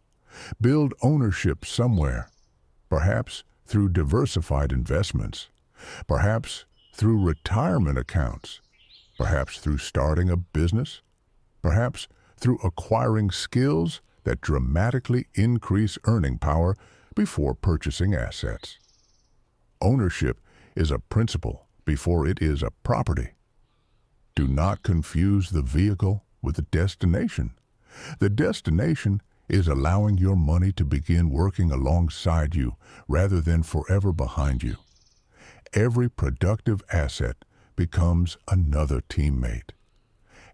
Build ownership somewhere, perhaps through diversified investments, perhaps through retirement accounts, perhaps through starting a business, perhaps through acquiring skills that dramatically increase earning power before purchasing assets. Ownership is a principle before it is a property. Do not confuse the vehicle with the destination. The destination is allowing your money to begin working alongside you rather than forever behind you. Every productive asset becomes another teammate.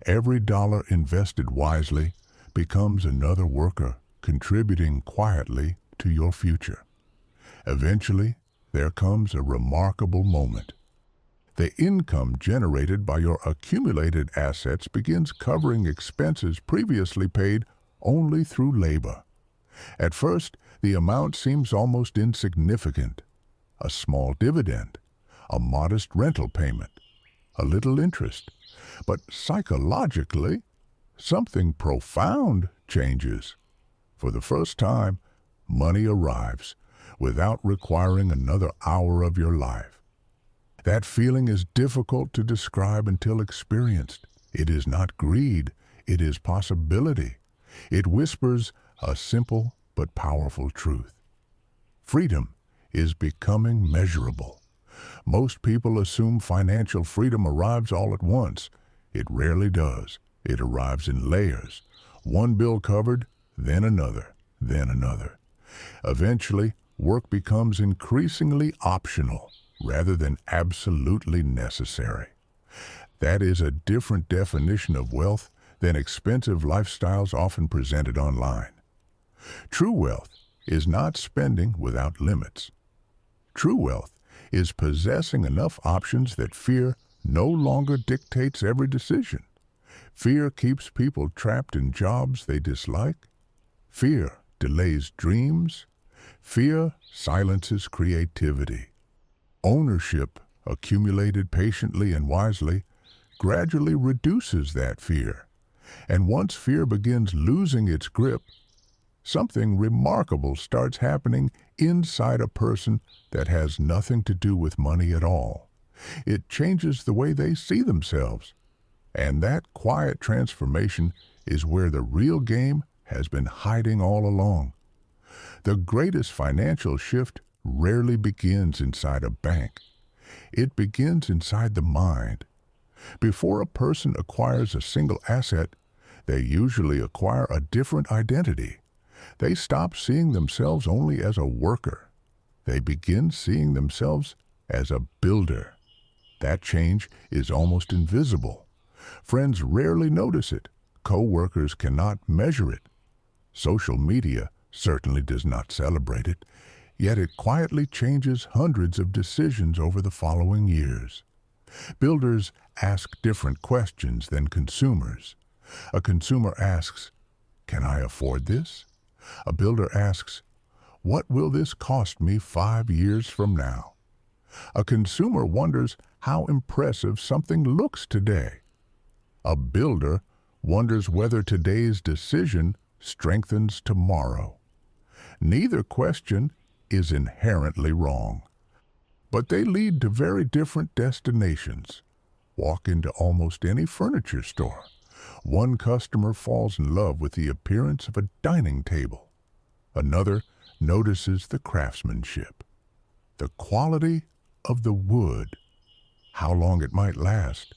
Every dollar invested wisely becomes another worker contributing quietly to your future. Eventually, there comes a remarkable moment. The income generated by your accumulated assets begins covering expenses previously paid only through labor. At first, the amount seems almost insignificant. A small dividend, a modest rental payment, a little interest. But psychologically, something profound changes. For the first time, money arrives without requiring another hour of your life. That feeling is difficult to describe until experienced. It is not greed, it is possibility. It whispers a simple but powerful truth. Freedom is becoming measurable. Most people assume financial freedom arrives all at once. It rarely does. It arrives in layers. One bill covered, then another, then another. Eventually, work becomes increasingly optional rather than absolutely necessary. That is a different definition of wealth than expensive lifestyles often presented online. True wealth is not spending without limits. True wealth is possessing enough options that fear no longer dictates every decision. Fear keeps people trapped in jobs they dislike. Fear delays dreams. Fear silences creativity. Ownership, accumulated patiently and wisely, gradually reduces that fear. And once fear begins losing its grip, something remarkable starts happening inside a person that has nothing to do with money at all. It changes the way they see themselves. And that quiet transformation is where the real game has been hiding all along. The greatest financial shift rarely begins inside a bank. It begins inside the mind. Before a person acquires a single asset, they usually acquire a different identity. They stop seeing themselves only as a worker. They begin seeing themselves as a builder. That change is almost invisible. Friends rarely notice it. Co-workers cannot measure it. Social media certainly does not celebrate it, yet it quietly changes hundreds of decisions over the following years. Builders ask different questions than consumers. A consumer asks, "Can I afford this?" A builder asks, "What will this cost me 5 years from now?" A consumer wonders how impressive something looks today. A builder wonders whether today's decision strengthens tomorrow. Neither question is inherently wrong, but they lead to very different destinations. Walk into almost any furniture store. One customer falls in love with the appearance of a dining table. Another notices the craftsmanship. the quality of the wood, how long it might last.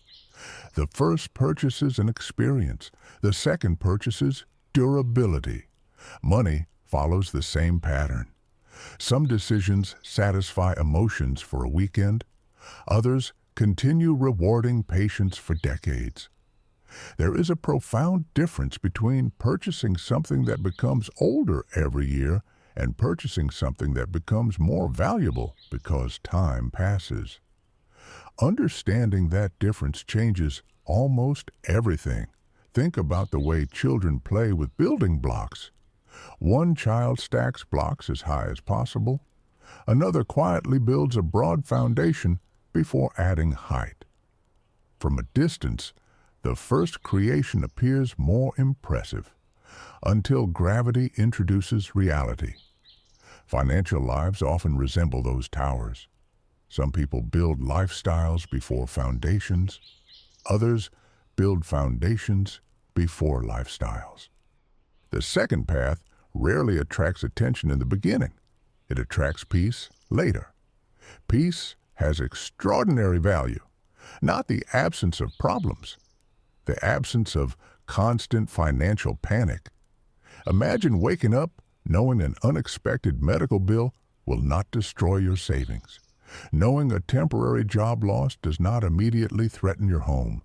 The first purchase is an experience. The second purchase is durability. Money follows the same pattern. Some decisions satisfy emotions for a weekend. Others continue rewarding patience for decades. There is a profound difference between purchasing something that becomes older every year and purchasing something that becomes more valuable because time passes. Understanding that difference changes almost everything. Think about the way children play with building blocks. One child stacks blocks as high as possible. Another quietly builds a broad foundation before adding height. From a distance, the first creation appears more impressive, until gravity introduces reality. Financial lives often resemble those towers. Some people build lifestyles before foundations. Others build foundations before lifestyles. The second path rarely attracts attention in the beginning. It attracts peace later. Peace has extraordinary value, not the absence of problems, the absence of constant financial panic. Imagine waking up knowing an unexpected medical bill will not destroy your savings. Knowing a temporary job loss does not immediately threaten your home.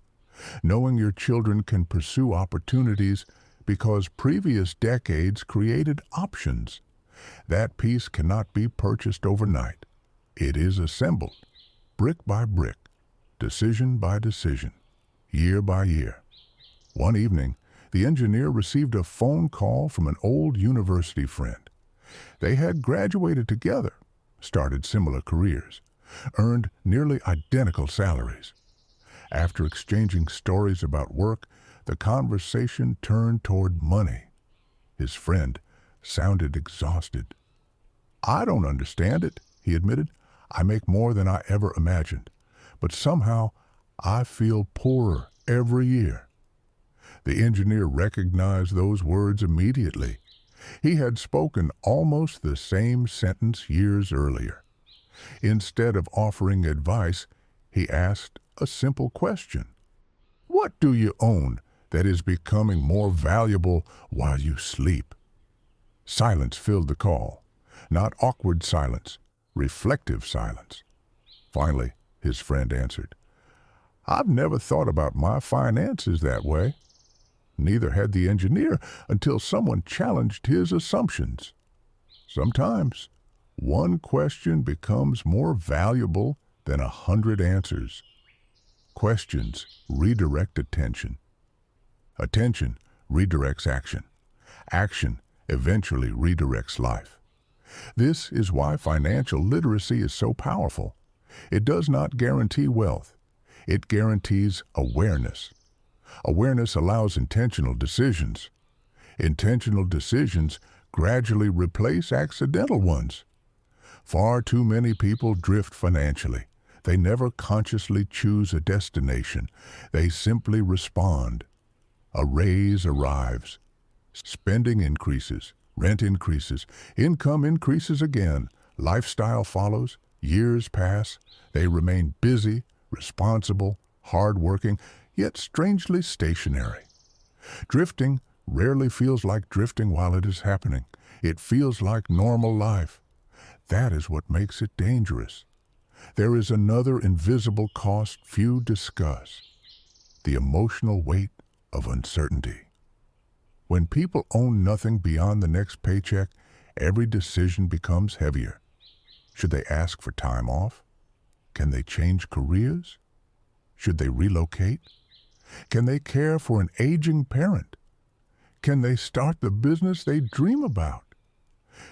Knowing your children can pursue opportunities because previous decades created options. That peace cannot be purchased overnight. It is assembled, brick by brick, decision by decision, year by year. One evening, the engineer received a phone call from an old university friend. They had graduated together, started similar careers, earned nearly identical salaries. After exchanging stories about work, the conversation turned toward money. His friend sounded exhausted. "I don't understand it," he admitted. "I make more than I ever imagined, but somehow I feel poorer every year." The engineer recognized those words immediately. He had spoken almost the same sentence years earlier. Instead of offering advice, he asked a simple question. "What do you own that is becoming more valuable while you sleep?" Silence filled the call. Not awkward silence, reflective silence. Finally, his friend answered, "I've never thought about my finances that way." Neither had the engineer until someone challenged his assumptions. Sometimes, one question becomes more valuable than 100 answers. Questions redirect attention. Attention redirects action. Action eventually redirects life. This is why financial literacy is so powerful. It does not guarantee wealth. It guarantees awareness. Awareness allows intentional decisions. Intentional decisions gradually replace accidental ones. Far too many people drift financially. They never consciously choose a destination. They simply respond. A raise arrives. Spending increases. Rent increases. Income increases again. Lifestyle follows. Years pass. They remain busy, responsible, hardworking, yet strangely stationary. Drifting rarely feels like drifting while it is happening. It feels like normal life. That is what makes it dangerous. There is another invisible cost few discuss: the emotional weight of uncertainty. When people own nothing beyond the next paycheck, every decision becomes heavier. Should they ask for time off? Can they change careers? Should they relocate? Can they care for an aging parent? Can they start the business they dream about?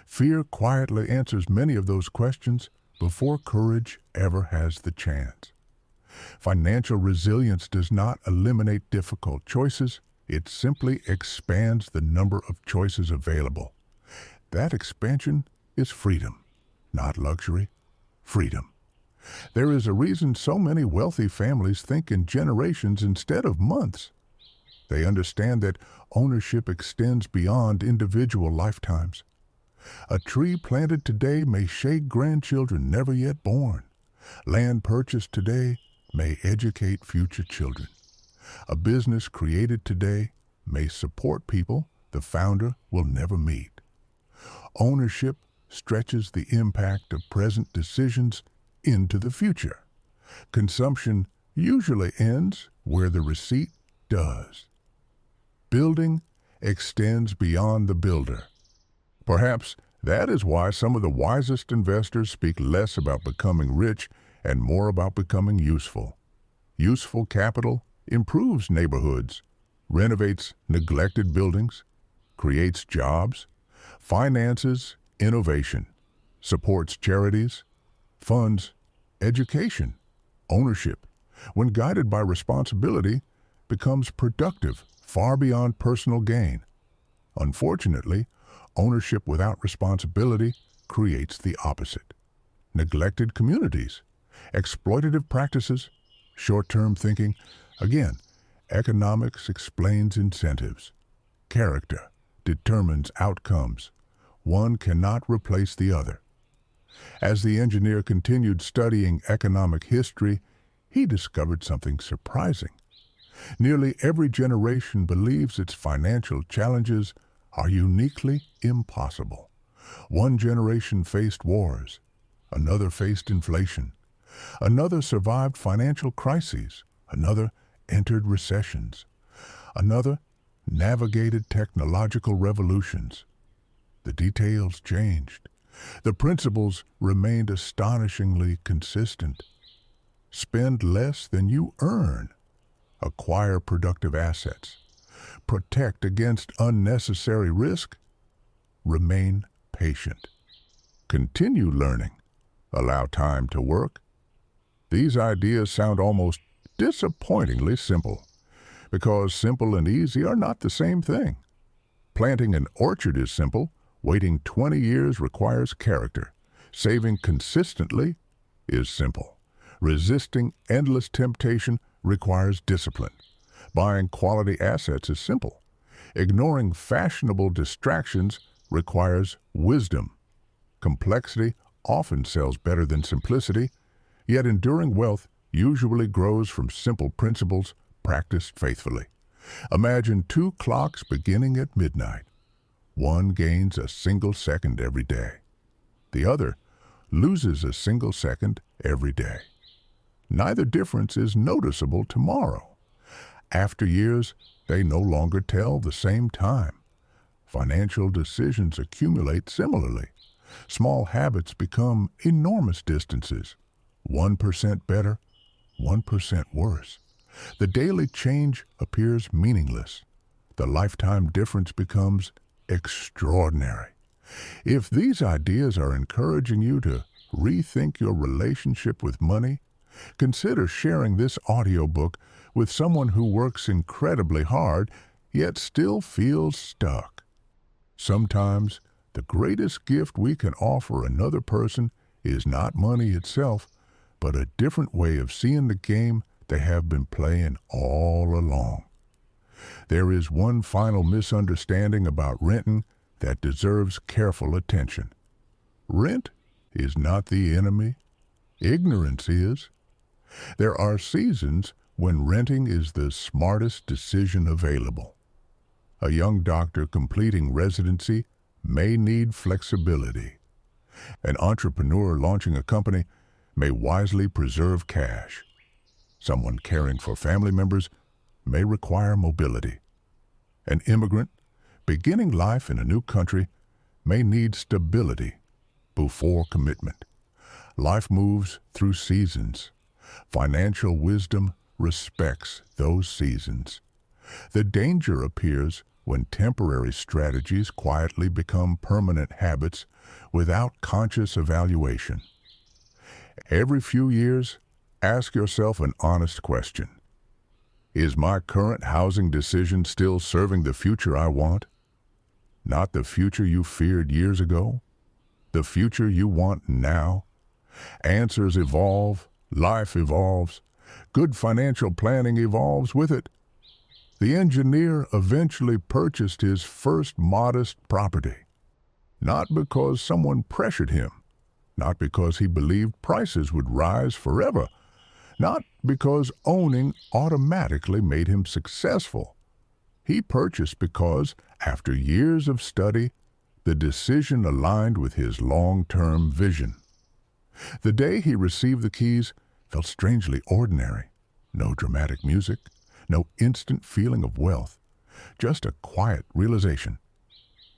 Fear quietly answers many of those questions before courage ever has the chance. Financial resilience does not eliminate difficult choices. It simply expands the number of choices available. That expansion is freedom, not luxury, freedom. There is a reason so many wealthy families think in generations instead of months. They understand that ownership extends beyond individual lifetimes. A tree planted today may shake grandchildren never yet born. Land purchased today may educate future children. A business created today may support people the founder will never meet. Ownership stretches the impact of present decisions into the future. Consumption usually ends where the receipt does. Building extends beyond the builder. Perhaps that is why some of the wisest investors speak less about becoming rich and more about becoming useful. Useful capital improves neighborhoods, renovates neglected buildings, creates jobs, finances innovation, supports charities, funds education. Ownership, when guided by responsibility, becomes productive far beyond personal gain. Unfortunately, ownership without responsibility creates the opposite. Neglected communities, exploitative practices, short-term thinking. Again, economics explains incentives. Character determines outcomes. One cannot replace the other. As the engineer continued studying economic history, he discovered something surprising. Nearly every generation believes its financial challenges are uniquely impossible. One generation faced wars, another faced inflation, another survived financial crises, another entered recessions, another navigated technological revolutions. The details changed. The principles remained astonishingly consistent. Spend less than you earn. Acquire productive assets. Protect against unnecessary risk. Remain patient. Continue learning. Allow time to work. These ideas sound almost disappointingly simple, because simple and easy are not the same thing. Planting an orchard is simple. Waiting 20 years requires character. Saving consistently is simple. Resisting endless temptation requires discipline. Buying quality assets is simple. Ignoring fashionable distractions requires wisdom. Complexity often sells better than simplicity, yet enduring wealth usually grows from simple principles practiced faithfully. Imagine two clocks beginning at midnight. One gains a single second every day. The other loses a single second every day. Neither difference is noticeable tomorrow. After years, they no longer tell the same time. Financial decisions accumulate similarly. Small habits become enormous distances. 1% better, 1% worse. The daily change appears meaningless. The lifetime difference becomes extraordinary. If these ideas are encouraging you to rethink your relationship with money, consider sharing this audiobook with someone who works incredibly hard yet still feels stuck. Sometimes the greatest gift we can offer another person is not money itself, but a different way of seeing the game they have been playing all along. There is one final misunderstanding about renting that deserves careful attention. Rent is not the enemy. Ignorance is. There are seasons when renting is the smartest decision available. A young doctor completing residency may need flexibility. An entrepreneur launching a company may wisely preserve cash. Someone caring for family members may require mobility. An immigrant beginning life in a new country may need stability before commitment. Life moves through seasons. Financial wisdom respects those seasons. The danger appears when temporary strategies quietly become permanent habits without conscious evaluation. Every few years, ask yourself an honest question. Is my current housing decision still serving the future I want? Not the future you feared years ago, the future you want now. Answers evolve, life evolves, good financial planning evolves with it. The engineer eventually purchased his first modest property. not because someone pressured him, not because he believed prices would rise forever, not because owning automatically made him successful. He purchased because, after years of study, the decision aligned with his long-term vision. The day he received the keys felt strangely ordinary. No dramatic music, no instant feeling of wealth, just a quiet realization.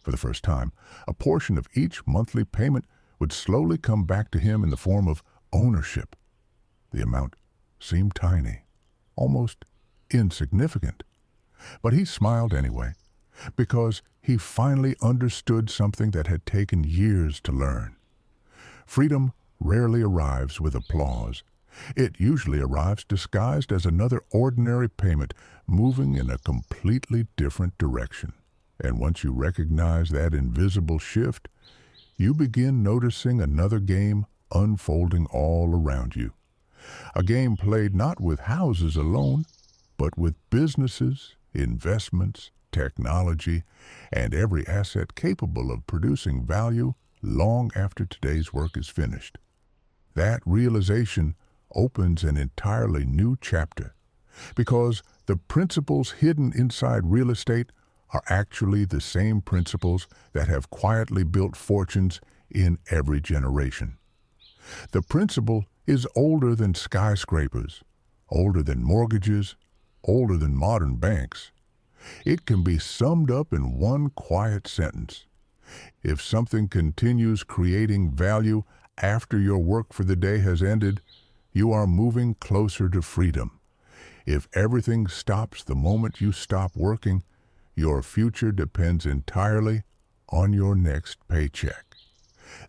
For the first time, a portion of each monthly payment would slowly come back to him in the form of ownership. The amount seemed tiny, almost insignificant. But he smiled anyway, because he finally understood something that had taken years to learn. Freedom rarely arrives with applause. It usually arrives disguised as another ordinary payment moving in a completely different direction. And once you recognize that invisible shift, you begin noticing another game unfolding all around you. A game played not with houses alone, but with businesses, investments, technology, and every asset capable of producing value long after today's work is finished. That realization opens an entirely new chapter, because the principles hidden inside real estate are actually the same principles that have quietly built fortunes in every generation. The principle is older than skyscrapers, older than mortgages, older than modern banks. It can be summed up in one quiet sentence. If something continues creating value after your work for the day has ended, you are moving closer to freedom. If everything stops the moment you stop working, your future depends entirely on your next paycheck.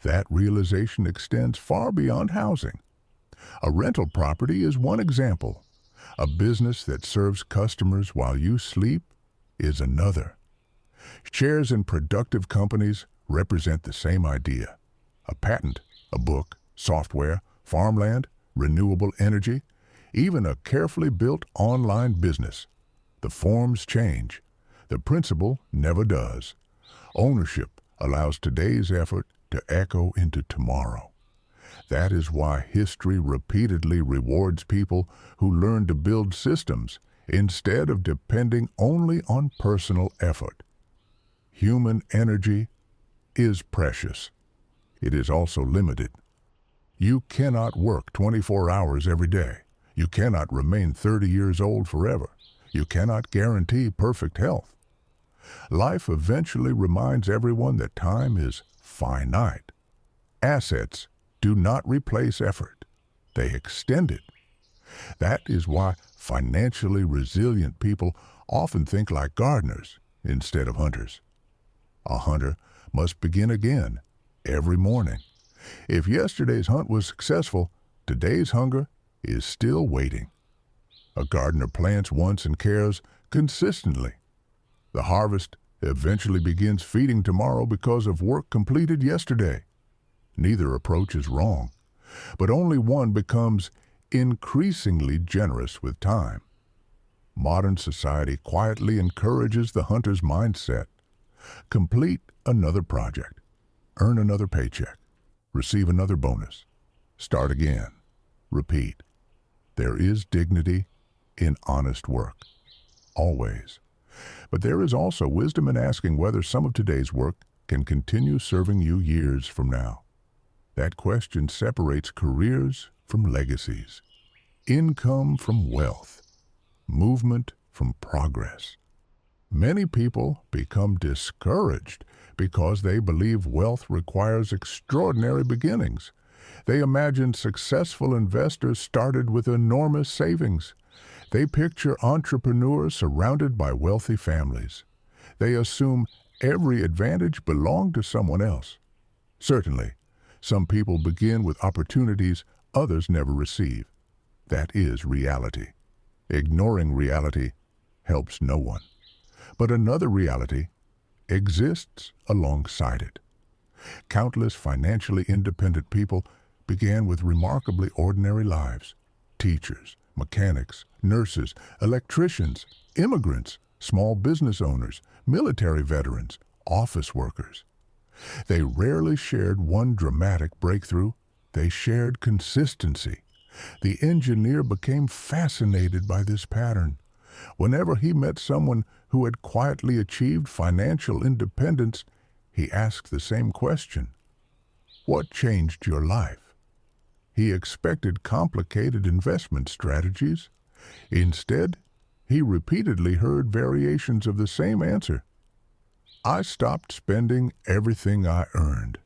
That realization extends far beyond housing. A rental property is one example. A business that serves customers while you sleep is another. Shares in productive companies represent the same idea. A patent, a book, software, farmland, renewable energy, even a carefully built online business. The forms change. The principle never does. Ownership allows today's effort to echo into tomorrow. That is why history repeatedly rewards people who learn to build systems instead of depending only on personal effort. Human energy is precious. It is also limited. You cannot work 24 hours every day. You cannot remain 30 years old forever. You cannot guarantee perfect health. Life eventually reminds everyone that time is finite. Assets do not replace effort. They extend it. That is why financially resilient people often think like gardeners instead of hunters. A hunter must begin again every morning. If yesterday's hunt was successful, today's hunger is still waiting. A gardener plants once and cares consistently. The harvest eventually begins feeding tomorrow because of work completed yesterday. Neither approach is wrong, but only one becomes increasingly generous with time. Modern society quietly encourages the hunter's mindset. Complete another project, earn another paycheck, receive another bonus, start again, repeat. There is dignity in honest work, always. But there is also wisdom in asking whether some of today's work can continue serving you years from now. That question separates careers from legacies, income from wealth, movement from progress. Many people become discouraged because they believe wealth requires extraordinary beginnings. They imagine successful investors started with enormous savings. They picture entrepreneurs surrounded by wealthy families. They assume every advantage belonged to someone else. Certainly, some people begin with opportunities others never receive. That is reality. Ignoring reality helps no one. But another reality exists alongside it. Countless financially independent people began with remarkably ordinary lives. Teachers, mechanics, nurses, electricians, immigrants, small business owners, military veterans, office workers. They rarely shared one dramatic breakthrough. They shared consistency. The engineer became fascinated by this pattern. Whenever he met someone who had quietly achieved financial independence, he asked the same question: "What changed your life?" He expected complicated investment strategies. Instead, he repeatedly heard variations of the same answer: "I stopped spending everything I earned.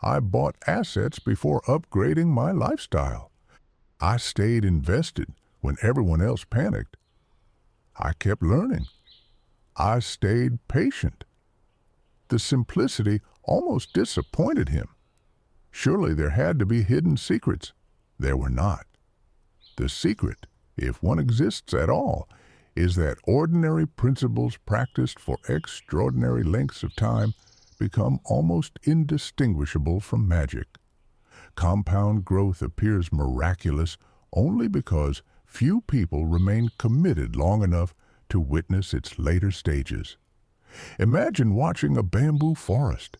I bought assets before upgrading my lifestyle. I stayed invested when everyone else panicked. I kept learning. I stayed patient." The simplicity almost disappointed him. Surely there had to be hidden secrets. There were not. The secret, if one exists at all, is that ordinary principles practiced for extraordinary lengths of time become almost indistinguishable from magic. Compound growth appears miraculous only because few people remain committed long enough to witness its later stages. Imagine watching a bamboo forest.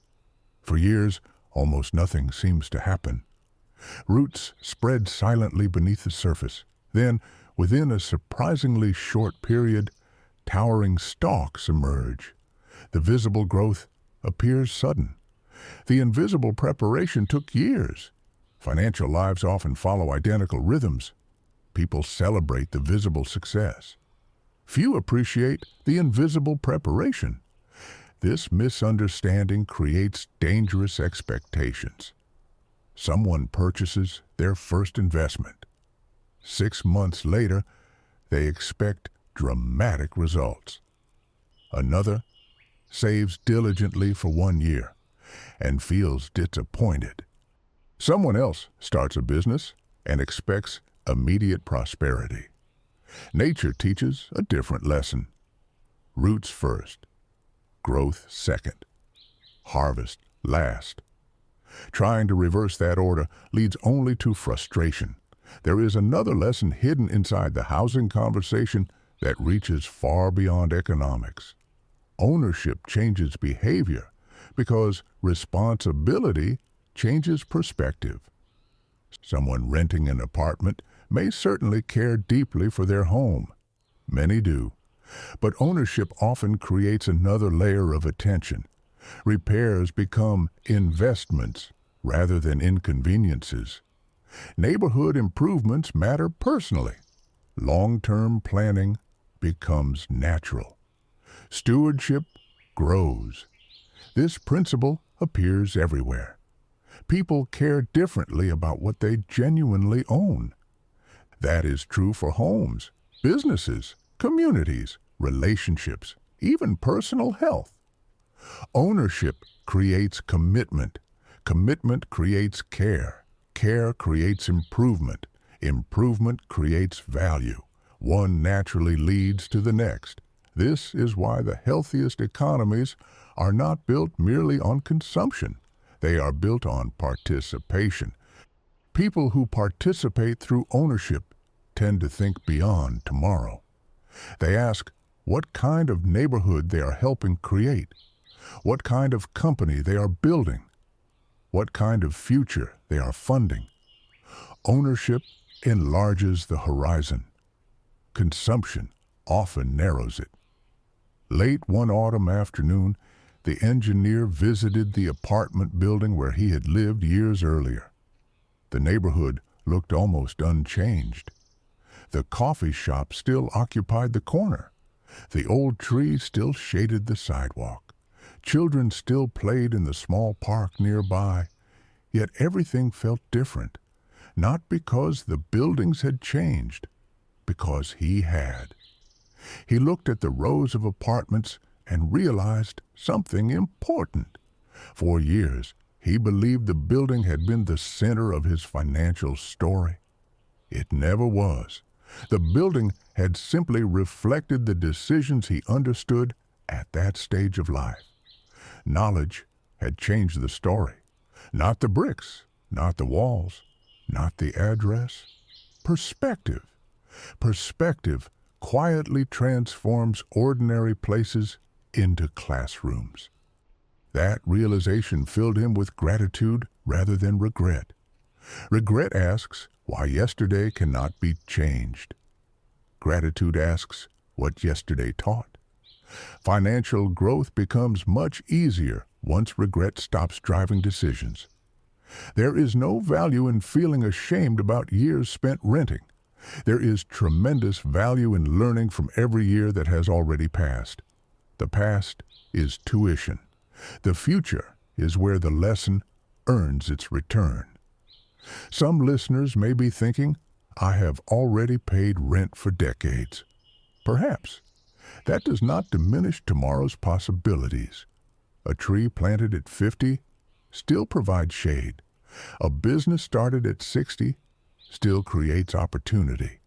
For years, almost nothing seems to happen. Roots spread silently beneath the surface. Then, within a surprisingly short period, towering stalks emerge. The visible growth appears sudden. The invisible preparation took years. Financial lives often follow identical rhythms. People celebrate the visible success. Few appreciate the invisible preparation. This misunderstanding creates dangerous expectations. Someone purchases their first investment. 6 months later, they expect dramatic results. Another saves diligently for 1 year and feels disappointed. Someone else starts a business and expects immediate prosperity. Nature teaches a different lesson. Roots first, growth second, harvest last. Trying to reverse that order leads only to frustration. There is another lesson hidden inside the housing conversation that reaches far beyond economics. Ownership changes behavior because responsibility changes perspective. Someone renting an apartment may certainly care deeply for their home. Many do. But ownership often creates another layer of attention. Repairs become investments rather than inconveniences. Neighborhood improvements matter personally. Long-term planning becomes natural. Stewardship grows. This principle appears everywhere. People care differently about what they genuinely own. That is true for homes, businesses, communities, relationships, even personal health. Ownership creates commitment. Commitment creates care. Care creates improvement. Improvement creates value. One naturally leads to the next. This is why the healthiest economies are not built merely on consumption. They are built on participation. People who participate through ownership tend to think beyond tomorrow. They ask what kind of neighborhood they are helping create, what kind of company they are building, what kind of future they are funding. Ownership enlarges the horizon. Consumption often narrows it. Late one autumn afternoon, the engineer visited the apartment building where he had lived years earlier. The neighborhood looked almost unchanged. The coffee shop still occupied the corner. The old tree still shaded the sidewalk. Children still played in the small park nearby. Yet everything felt different, not because the buildings had changed, because he had. He looked at the rows of apartments and realized something important. For years, he believed the building had been the center of his financial story. It never was. The building had simply reflected the decisions he understood at that stage of life. Knowledge had changed the story. Not the bricks, not the walls, not the address. Perspective. Perspective quietly transforms ordinary places into classrooms. That realization filled him with gratitude rather than regret. Regret asks why yesterday cannot be changed. Gratitude asks what yesterday taught. Financial growth becomes much easier once regret stops driving decisions. There is no value in feeling ashamed about years spent renting. There is tremendous value in learning from every year that has already passed. The past is tuition. The future is where the lesson earns its return. Some listeners may be thinking, I have already paid rent for decades. Perhaps. That does not diminish tomorrow's possibilities. A tree planted at 50 still provides shade. A business started at 60 still creates opportunity.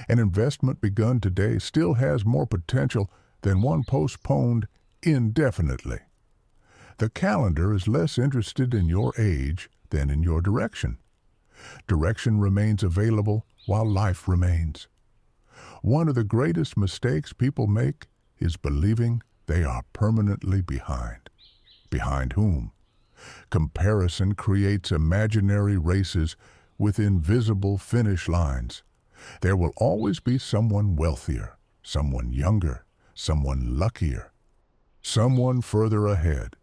An investment begun today still has more potential than one postponed indefinitely. The calendar is less interested in your age than in your direction. Direction remains available while life remains. One of the greatest mistakes people make is believing they are permanently behind. Behind whom? Comparison creates imaginary races with invisible finish lines. There will always be someone wealthier, someone younger, someone luckier, someone further ahead.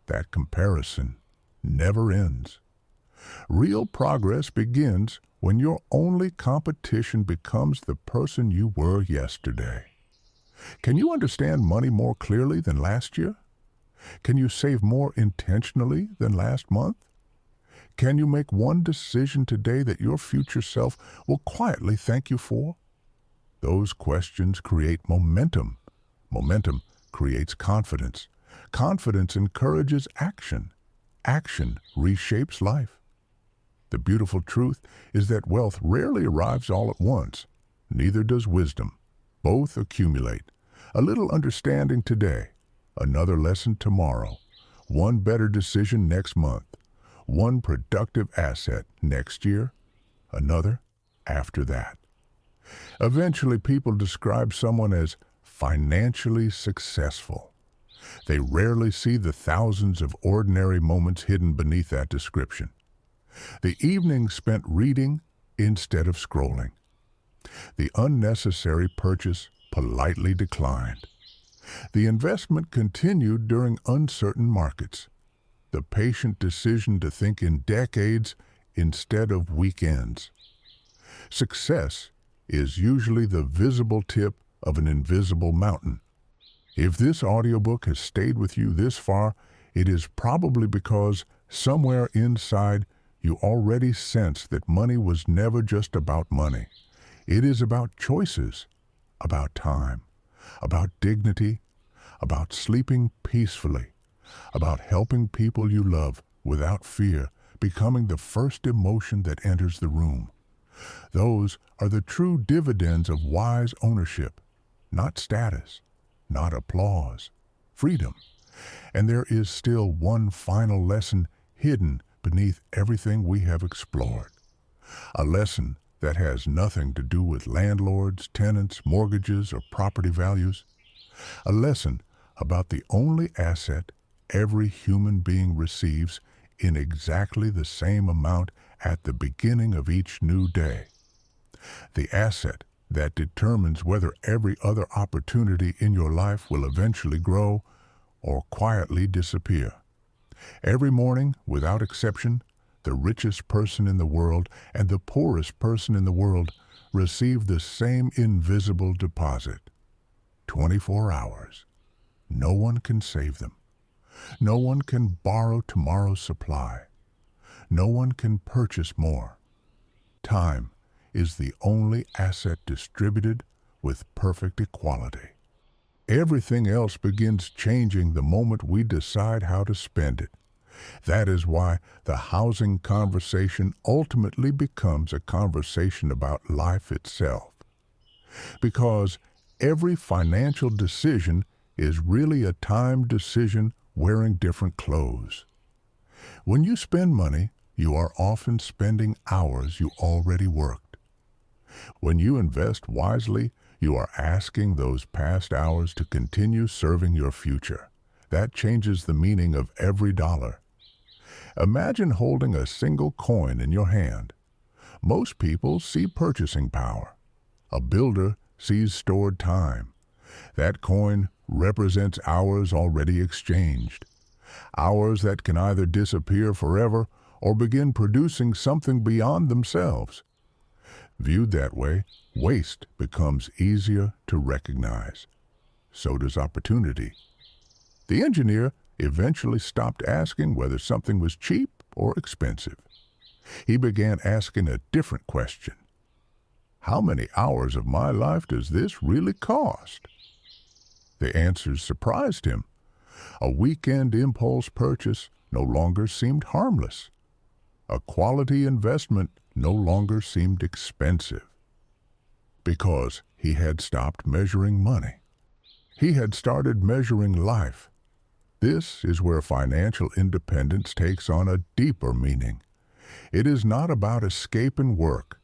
That comparison never ends. Real progress begins when your only competition becomes the person you were yesterday. Can you understand money more clearly than last year? Can you save more intentionally than last month? Can you make one decision today that your future self will quietly thank you for? Those questions create momentum. Momentum creates confidence. Confidence encourages action. Action reshapes life. The beautiful truth is that wealth rarely arrives all at once. Neither does wisdom. Both accumulate. A little understanding today, another lesson tomorrow, one better decision next month, one productive asset next year, another after that. Eventually, people describe someone as financially successful. They rarely see the thousands of ordinary moments hidden beneath that description. The evenings spent reading instead of scrolling. The unnecessary purchase politely declined. The investment continued during uncertain markets. The patient decision to think in decades instead of weekends. Success is usually the visible tip of an invisible mountain. If this audiobook has stayed with you this far, it is probably because somewhere inside you already sense that money was never just about money. It is about choices, about time, about dignity, about sleeping peacefully, about helping people you love without fear becoming the first emotion that enters the room. Those are the true dividends of wise ownership, not status, not applause, freedom. And there is still one final lesson hidden beneath everything we have explored. A lesson that has nothing to do with landlords, tenants, mortgages, or property values. A lesson about the only asset every human being receives in exactly the same amount at the beginning of each new day. The asset that determines whether every other opportunity in your life will eventually grow or quietly disappear. Every morning, without exception, the richest person in the world and the poorest person in the world receive the same invisible deposit. 24 hours. No one can save them. No one can borrow tomorrow's supply. No one can purchase more. Time is the only asset distributed with perfect equality. Everything else begins changing the moment we decide how to spend it. That is why the housing conversation ultimately becomes a conversation about life itself. Because every financial decision is really a time decision wearing different clothes. When you spend money, you are often spending hours you already worked. When you invest wisely, you are asking those past hours to continue serving your future. That changes the meaning of every dollar. Imagine holding a single coin in your hand. Most people see purchasing power. A builder sees stored time. That coin represents hours already exchanged. Hours that can either disappear forever or begin producing something beyond themselves. Viewed that way, waste becomes easier to recognize. So does opportunity. The engineer eventually stopped asking whether something was cheap or expensive. He began asking a different question. How many hours of my life does this really cost? The answers surprised him. A weekend impulse purchase no longer seemed harmless. A quality investment no longer seemed expensive. Because he had stopped measuring money. He had started measuring life. This is where financial independence takes on a deeper meaning. It is not about escaping work.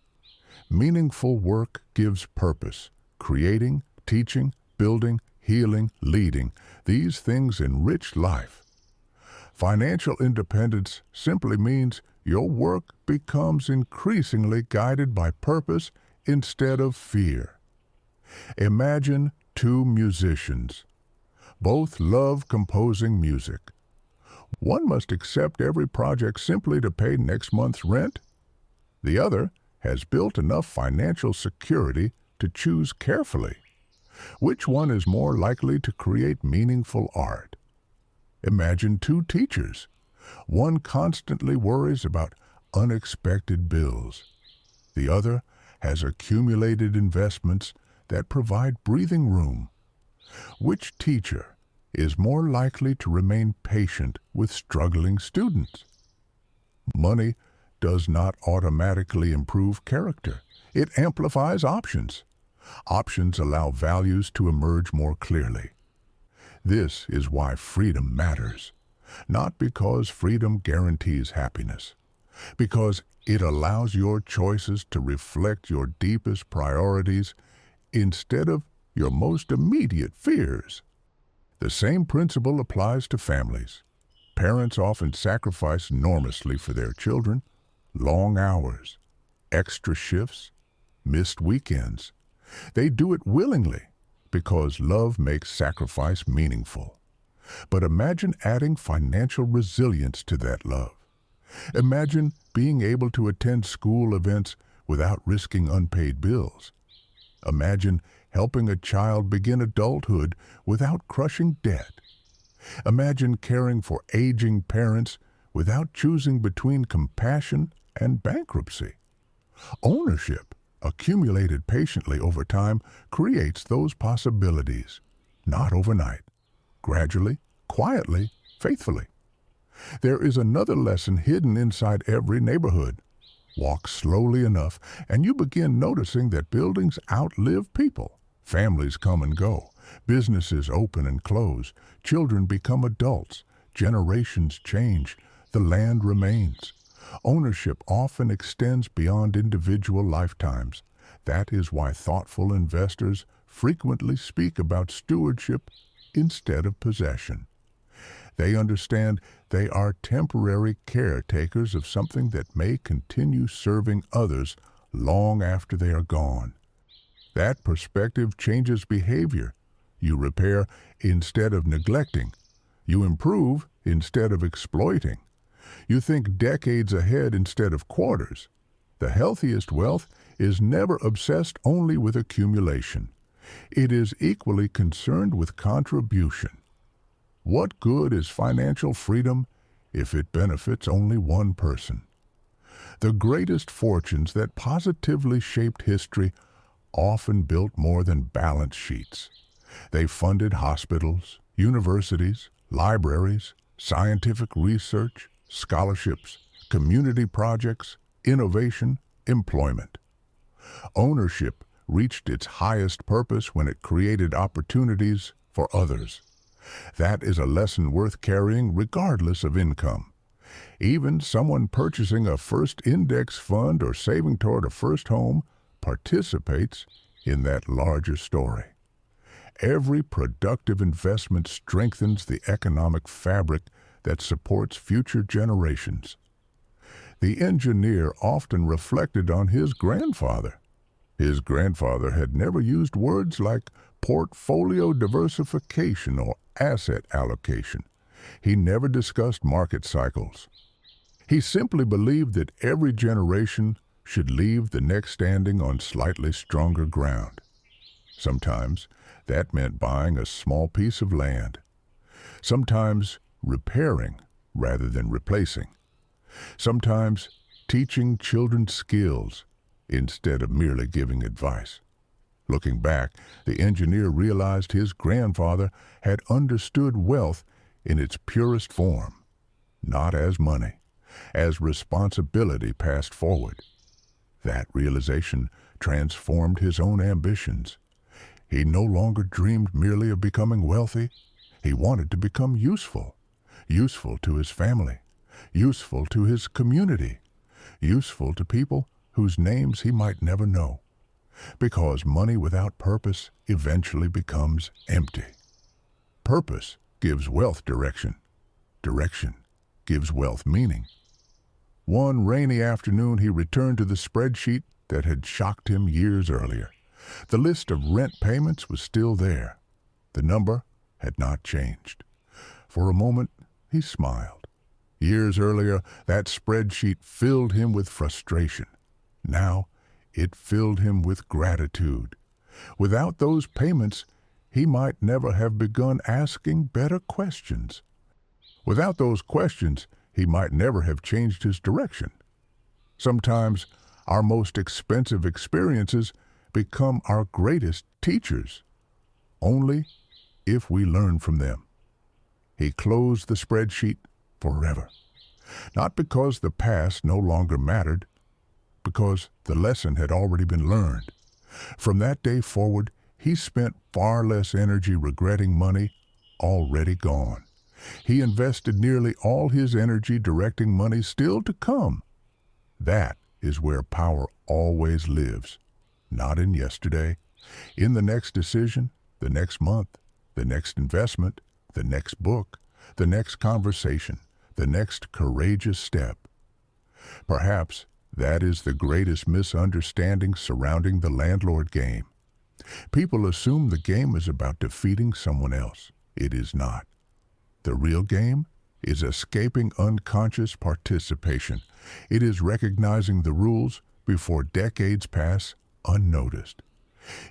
Meaningful work gives purpose. Creating, teaching, building, healing, leading, these things enrich life. Financial independence simply means your work becomes increasingly guided by purpose instead of fear. Imagine two musicians. Both love composing music. One must accept every project simply to pay next month's rent. The other has built enough financial security to choose carefully. Which one is more likely to create meaningful art? Imagine two teachers. One constantly worries about unexpected bills. The other has accumulated investments that provide breathing room. Which teacher is more likely to remain patient with struggling students? Money does not automatically improve character. It amplifies options. Options allow values to emerge more clearly. This is why freedom matters. Not because freedom guarantees happiness, because it allows your choices to reflect your deepest priorities instead of your most immediate fears. The same principle applies to families. Parents often sacrifice enormously for their children. Long hours, extra shifts, missed weekends. They do it willingly because love makes sacrifice meaningful. But imagine adding financial resilience to that love. Imagine being able to attend school events without risking unpaid bills. Imagine helping a child begin adulthood without crushing debt. Imagine caring for aging parents without choosing between compassion and bankruptcy. Ownership, accumulated patiently over time, creates those possibilities. Not overnight. Gradually, quietly, faithfully. There is another lesson hidden inside every neighborhood. Walk slowly enough, and you begin noticing that buildings outlive people. Families come and go. Businesses open and close. Children become adults. Generations change. The land remains. Ownership often extends beyond individual lifetimes. That is why thoughtful investors frequently speak about stewardship instead of possession. They understand they are temporary caretakers of something that may continue serving others long after they are gone. That perspective changes behavior. You repair instead of neglecting. You improve instead of exploiting. You think decades ahead instead of quarters. The healthiest wealth is never obsessed only with accumulation. It is equally concerned with contribution. What good is financial freedom if it benefits only one person? The greatest fortunes that positively shaped history often built more than balance sheets. They funded hospitals, universities, libraries, scientific research, scholarships, community projects, innovation, employment. Ownership reached its highest purpose when it created opportunities for others. That is a lesson worth carrying regardless of income. Even someone purchasing a first index fund or saving toward a first home participates in that larger story. Every productive investment strengthens the economic fabric that supports future generations. The engineer often reflected on his grandfather. His grandfather had never used words like portfolio diversification or asset allocation. He never discussed market cycles. He simply believed that every generation should leave the next standing on slightly stronger ground. Sometimes that meant buying a small piece of land. Sometimes repairing rather than replacing. Sometimes teaching children skills instead of merely giving advice. Looking back, the engineer realized his grandfather had understood wealth in its purest form, not as money, as responsibility passed forward. That realization transformed his own ambitions. He no longer dreamed merely of becoming wealthy. He wanted to become useful, useful to his family, useful to his community, useful to people whose names he might never know, because money without purpose eventually becomes empty. Purpose gives wealth direction. Direction gives wealth meaning. One rainy afternoon, he returned to the spreadsheet that had shocked him years earlier. The list of rent payments was still there. The number had not changed. For a moment, he smiled. Years earlier, that spreadsheet filled him with frustration. Now, it filled him with gratitude. Without those payments, he might never have begun asking better questions. Without those questions, he might never have changed his direction. Sometimes, our most expensive experiences become our greatest teachers, only if we learn from them. He closed the spreadsheet forever, not because the past no longer mattered, because the lesson had already been learned. From that day forward, he spent far less energy regretting money already gone. He invested nearly all his energy directing money still to come. That is where power always lives, not in yesterday, in the next decision, the next month, the next investment, the next book, the next conversation, the next courageous step. Perhaps that is the greatest misunderstanding surrounding the landlord game. People assume the game is about defeating someone else. It is not. The real game is escaping unconscious participation. It is recognizing the rules before decades pass unnoticed.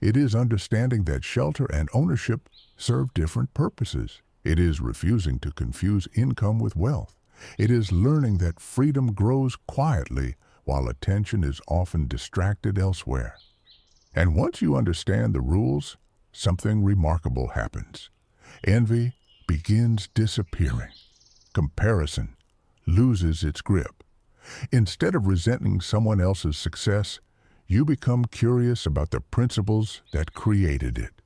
It is understanding that shelter and ownership serve different purposes. It is refusing to confuse income with wealth. It is learning that freedom grows quietly while attention is often distracted elsewhere. And once you understand the rules, something remarkable happens. Envy begins disappearing. Comparison loses its grip. Instead of resenting someone else's success, you become curious about the principles that created it.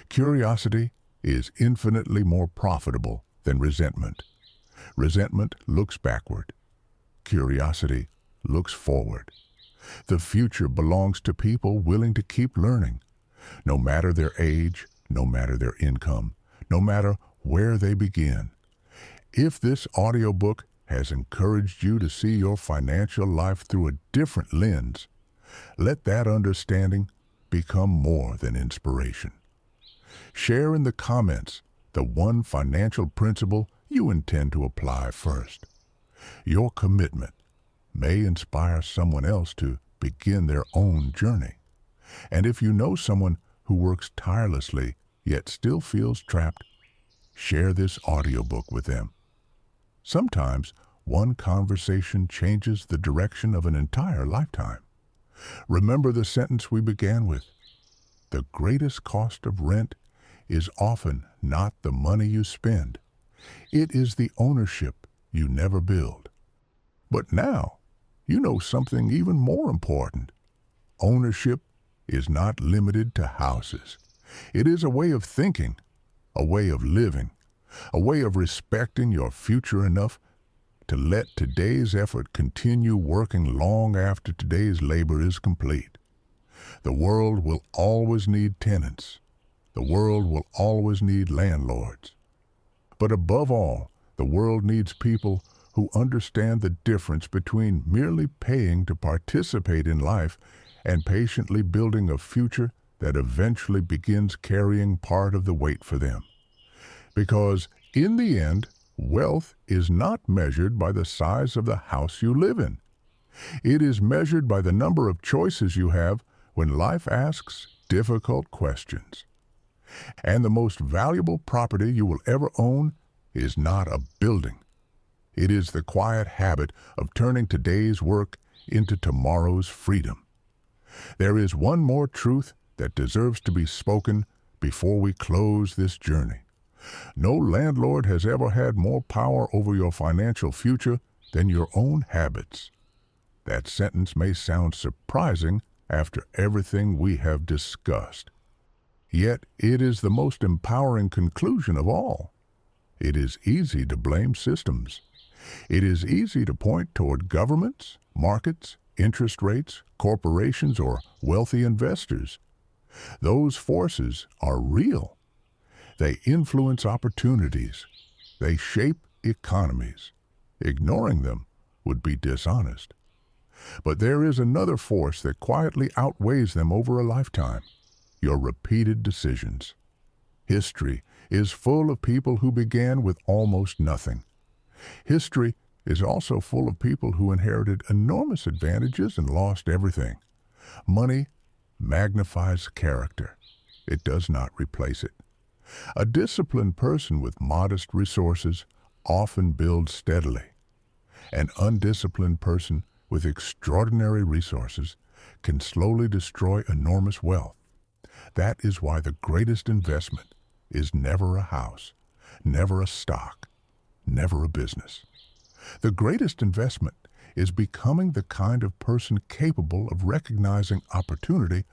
Curiosity is infinitely more profitable than resentment. Resentment looks backward. Curiosity looks forward. The future belongs to people willing to keep learning, no matter their age, no matter their income, no matter where they begin. If this audiobook has encouraged you to see your financial life through a different lens, let that understanding become more than inspiration. Share in the comments the one financial principle you intend to apply first. Your commitment may inspire someone else to begin their own journey. And if you know someone who works tirelessly yet still feels trapped, share this audiobook with them. Sometimes one conversation changes the direction of an entire lifetime. Remember the sentence we began with. The greatest cost of rent is often not the money you spend. It is the ownership you never build. But now, you know something even more important. Ownership is not limited to houses. It is a way of thinking, a way of living, a way of respecting your future enough to let today's effort continue working long after today's labor is complete. The world will always need tenants. The world will always need landlords. But above all, the world needs people who understand the difference between merely paying to participate in life and patiently building a future that eventually begins carrying part of the weight for them. Because in the end, wealth is not measured by the size of the house you live in. It is measured by the number of choices you have when life asks difficult questions. And the most valuable property you will ever own is not a building. It is the quiet habit of turning today's work into tomorrow's freedom. There is one more truth that deserves to be spoken before we close this journey. No landlord has ever had more power over your financial future than your own habits. That sentence may sound surprising after everything we have discussed. Yet it is the most empowering conclusion of all. It is easy to blame systems. It is easy to point toward governments, markets, interest rates, corporations, or wealthy investors. Those forces are real. They influence opportunities. They shape economies. Ignoring them would be dishonest. But there is another force that quietly outweighs them over a lifetime: your repeated decisions. History is full of people who began with almost nothing. History is also full of people who inherited enormous advantages and lost everything. Money magnifies character. It does not replace it. A disciplined person with modest resources often builds steadily. An undisciplined person with extraordinary resources can slowly destroy enormous wealth. That is why the greatest investment is never a house, never a stock, never a business. The greatest investment is becoming the kind of person capable of recognizing opportunity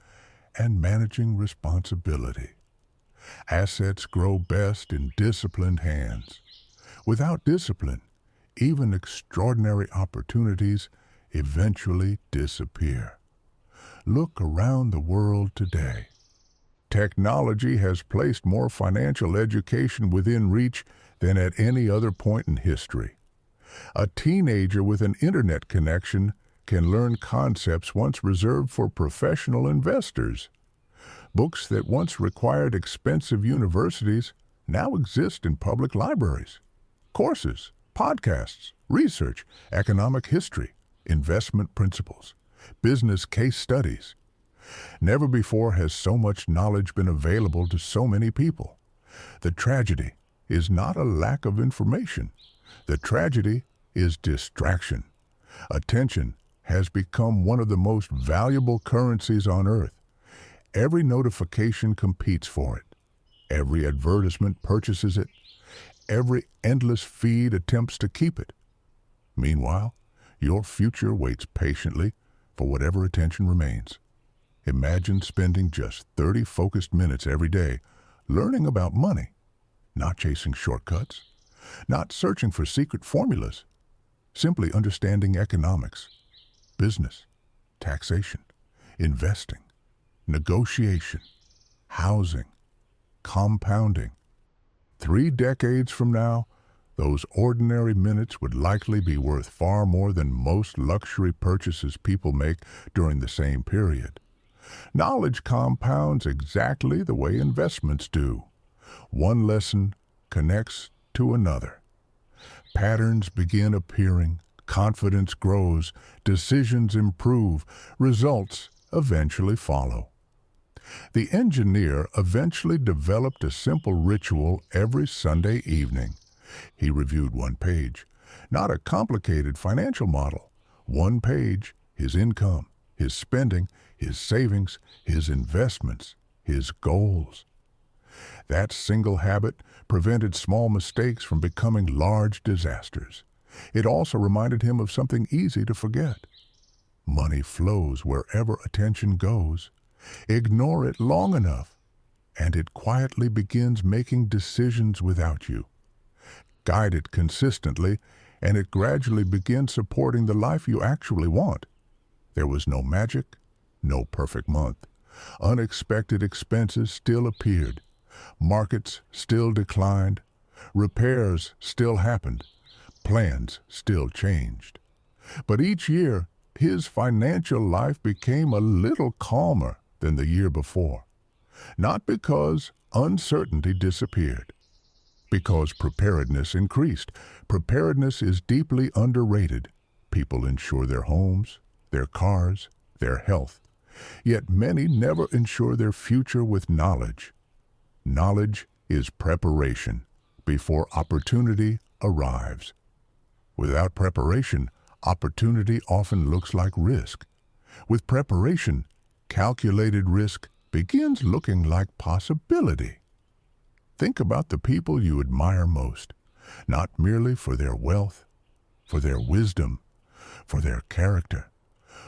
and managing responsibility. Assets grow best in disciplined hands. Without discipline, even extraordinary opportunities eventually disappear. Look around the world today. Technology has placed more financial education within reach than at any other point in history. A teenager with an internet connection can learn concepts once reserved for professional investors. Books that once required expensive universities now exist in public libraries. Courses, podcasts, research, economic history, investment principles, business case studies. Never before has so much knowledge been available to so many people. The tragedy is not a lack of information. The tragedy is distraction. Attention has become one of the most valuable currencies on earth. Every notification competes for it. Every advertisement purchases it. Every endless feed attempts to keep it. Meanwhile, your future waits patiently for whatever attention remains. Imagine spending just 30 focused minutes every day learning about money, not chasing shortcuts, not searching for secret formulas, simply understanding economics, business, taxation, investing, negotiation, housing, compounding. 3 decades from now, those ordinary minutes would likely be worth far more than most luxury purchases people make during the same period. Knowledge compounds exactly the way investments do. One lesson connects to another. Patterns begin appearing, confidence grows, decisions improve, results eventually follow. The engineer eventually developed a simple ritual every Sunday evening. He reviewed one page, not a complicated financial model. One page, his income, his spending, his savings, his investments, his goals. That single habit prevented small mistakes from becoming large disasters. It also reminded him of something easy to forget. Money flows wherever attention goes. Ignore it long enough, and it quietly begins making decisions without you. Guide it consistently, and it gradually begins supporting the life you actually want. There was no magic, no perfect month. Unexpected expenses still appeared, Markets still declined. Repairs still happened. Plans still changed. But each year, his financial life became a little calmer than the year before. Not because uncertainty disappeared, because preparedness increased. Preparedness is deeply underrated. People insure their homes, their cars, their health. Yet many never insure their future with knowledge. Knowledge is preparation before opportunity arrives. Without preparation, opportunity often looks like risk. With preparation, calculated risk begins looking like possibility. Think about the people you admire most, not merely for their wealth, for their wisdom, for their character,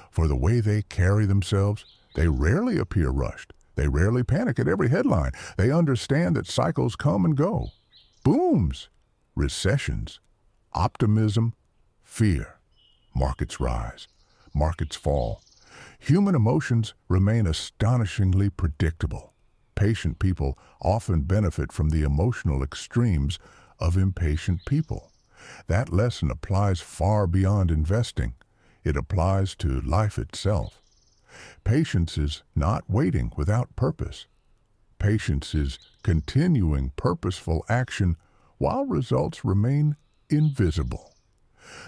for the way they carry themselves. They rarely appear rushed. They rarely panic at every headline. They understand that cycles come and go. Booms, recessions, optimism, fear. Markets rise, markets fall. Human emotions remain astonishingly predictable. Patient people often benefit from the emotional extremes of impatient people. That lesson applies far beyond investing. It applies to life itself. Patience is not waiting without purpose. Patience is continuing purposeful action while results remain invisible.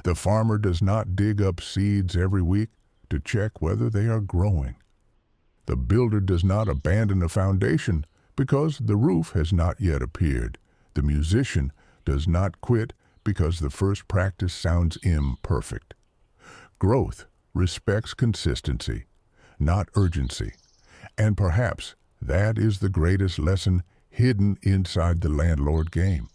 The farmer does not dig up seeds every week to check whether they are growing. The builder does not abandon a foundation because the roof has not yet appeared. The musician does not quit because the first practice sounds imperfect. Growth respects consistency, not urgency. And perhaps that is the greatest lesson hidden inside the landlord game.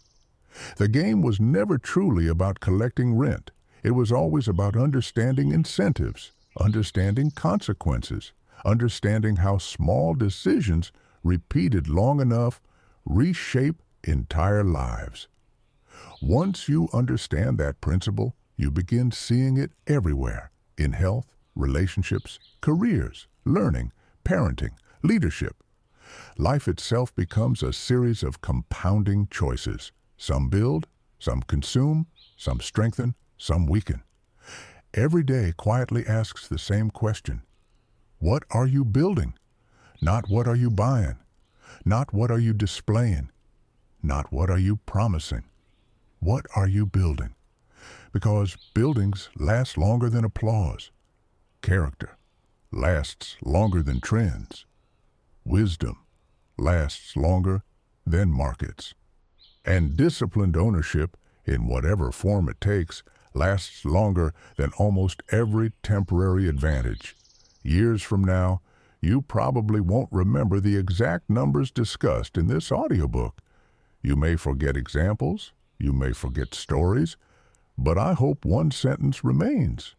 The game was never truly about collecting rent. It was always about understanding incentives, understanding consequences, understanding how small decisions repeated long enough reshape entire lives. Once you understand that principle, you begin seeing it everywhere, in health, relationships, careers, learning, parenting, leadership. Life itself becomes a series of compounding choices. Some build, some consume, some strengthen, some weaken. Every day quietly asks the same question. What are you building? Not what are you buying? Not what are you displaying? Not what are you promising? What are you building? Because buildings last longer than applause. Character lasts longer than trends. Wisdom lasts longer than markets. And disciplined ownership, in whatever form it takes, lasts longer than almost every temporary advantage. Years from now, you probably won't remember the exact numbers discussed in this audiobook. You may forget examples, you may forget stories, but I hope one sentence remains.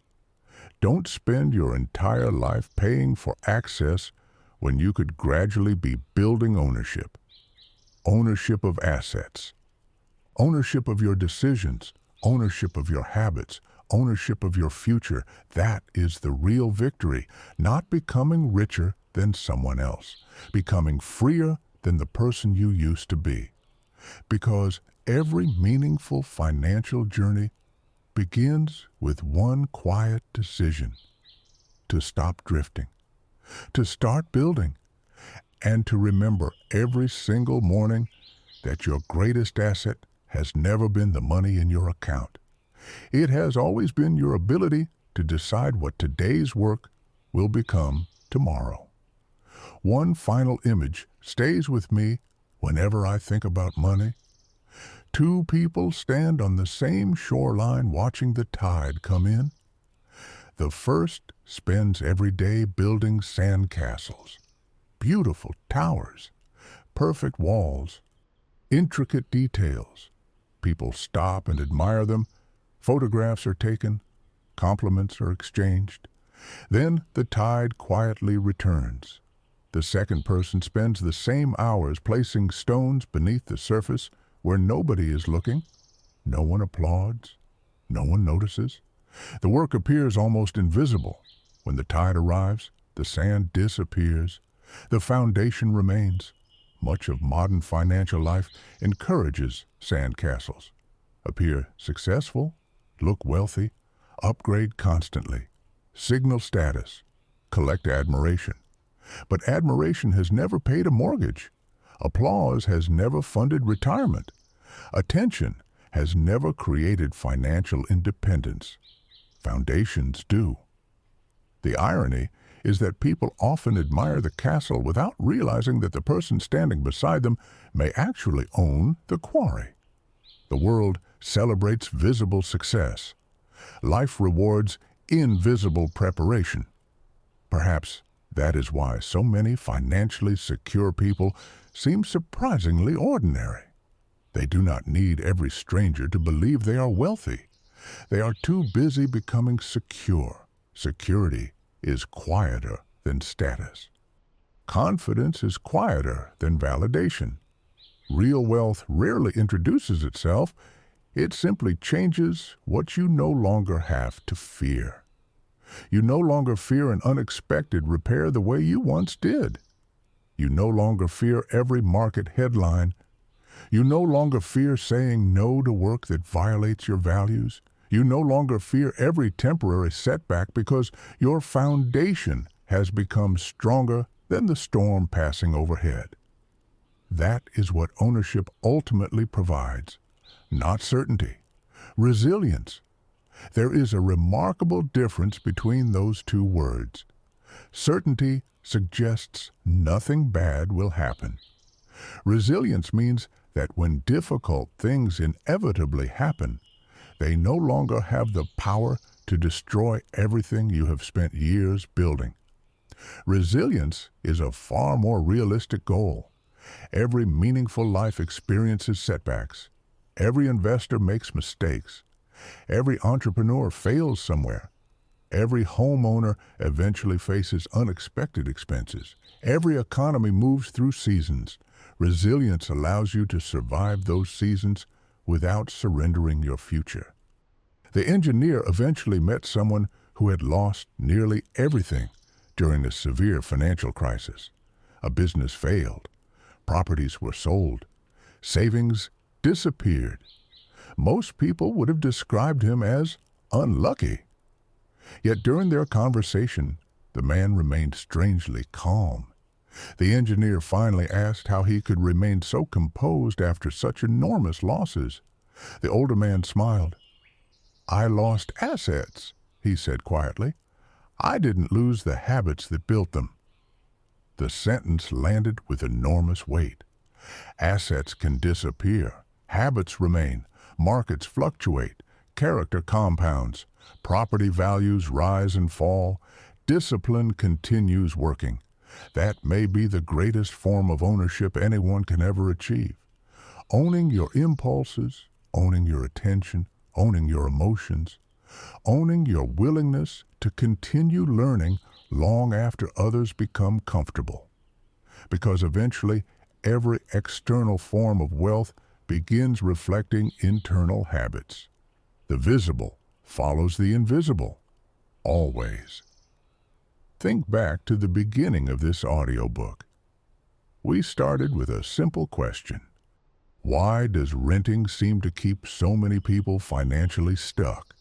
Don't spend your entire life paying for access when you could gradually be building ownership. Ownership of assets. Ownership of your decisions. Ownership of your habits. Ownership of your future. That is the real victory. Not becoming richer than someone else. Becoming freer than the person you used to be. Because every meaningful financial journey begins with one quiet decision: to stop drifting, to start building, and to remember every single morning that your greatest asset has never been the money in your account. It has always been your ability to decide what today's work will become tomorrow. One final image stays with me whenever I think about money. Two people stand on the same shoreline watching the tide come in. The first spends every day building sandcastles, beautiful towers, perfect walls, intricate details. People stop and admire them. Photographs are taken. Compliments are exchanged. Then the tide quietly returns. The second person spends the same hours placing stones beneath the surface where nobody is looking. No one applauds. No one notices. The work appears almost invisible. When the tide arrives, the sand disappears. The foundation remains. Much of modern financial life encourages sandcastles. Appear successful, look wealthy, upgrade constantly, signal status, collect admiration. But admiration has never paid a mortgage. Applause has never funded retirement. Attention has never created financial independence. Foundations do. The irony is that people often admire the castle without realizing that the person standing beside them may actually own the quarry. The world celebrates visible success. Life rewards invisible preparation. Perhaps that is why so many financially secure people seem surprisingly ordinary. They do not need every stranger to believe they are wealthy. They are too busy becoming secure. Security is quieter than status. Confidence is quieter than validation. Real wealth rarely introduces itself. It simply changes what you no longer have to fear. You no longer fear an unexpected repair the way you once did. You no longer fear every market headline. You no longer fear saying no to work that violates your values. You no longer fear every temporary setback because your foundation has become stronger than the storm passing overhead. That is what ownership ultimately provides. Not certainty, resilience. There is a remarkable difference between those two words. Certainty suggests nothing bad will happen. Resilience means that when difficult things inevitably happen, they no longer have the power to destroy everything you have spent years building. Resilience is a far more realistic goal. Every meaningful life experiences setbacks. Every investor makes mistakes. Every entrepreneur fails somewhere. Every homeowner eventually faces unexpected expenses. Every economy moves through seasons. Resilience allows you to survive those seasons without surrendering your future. The engineer eventually met someone who had lost nearly everything during a severe financial crisis. A business failed. Properties were sold. Savings disappeared. Most people would have described him as unlucky. Yet during their conversation, the man remained strangely calm. The engineer finally asked how he could remain so composed after such enormous losses. The older man smiled. "I lost assets," he said quietly. "I didn't lose the habits that built them." The sentence landed with enormous weight. Assets can disappear. Habits remain. Markets fluctuate. Character compounds. Property values rise and fall. Discipline continues working. That may be the greatest form of ownership anyone can ever achieve. Owning your impulses, owning your attention, owning your emotions, owning your willingness to continue learning long after others become comfortable. Because eventually, every external form of wealth begins reflecting internal habits. The visible follows the invisible, always. Think back to the beginning of this audiobook. We started with a simple question. Why does renting seem to keep so many people financially stuck?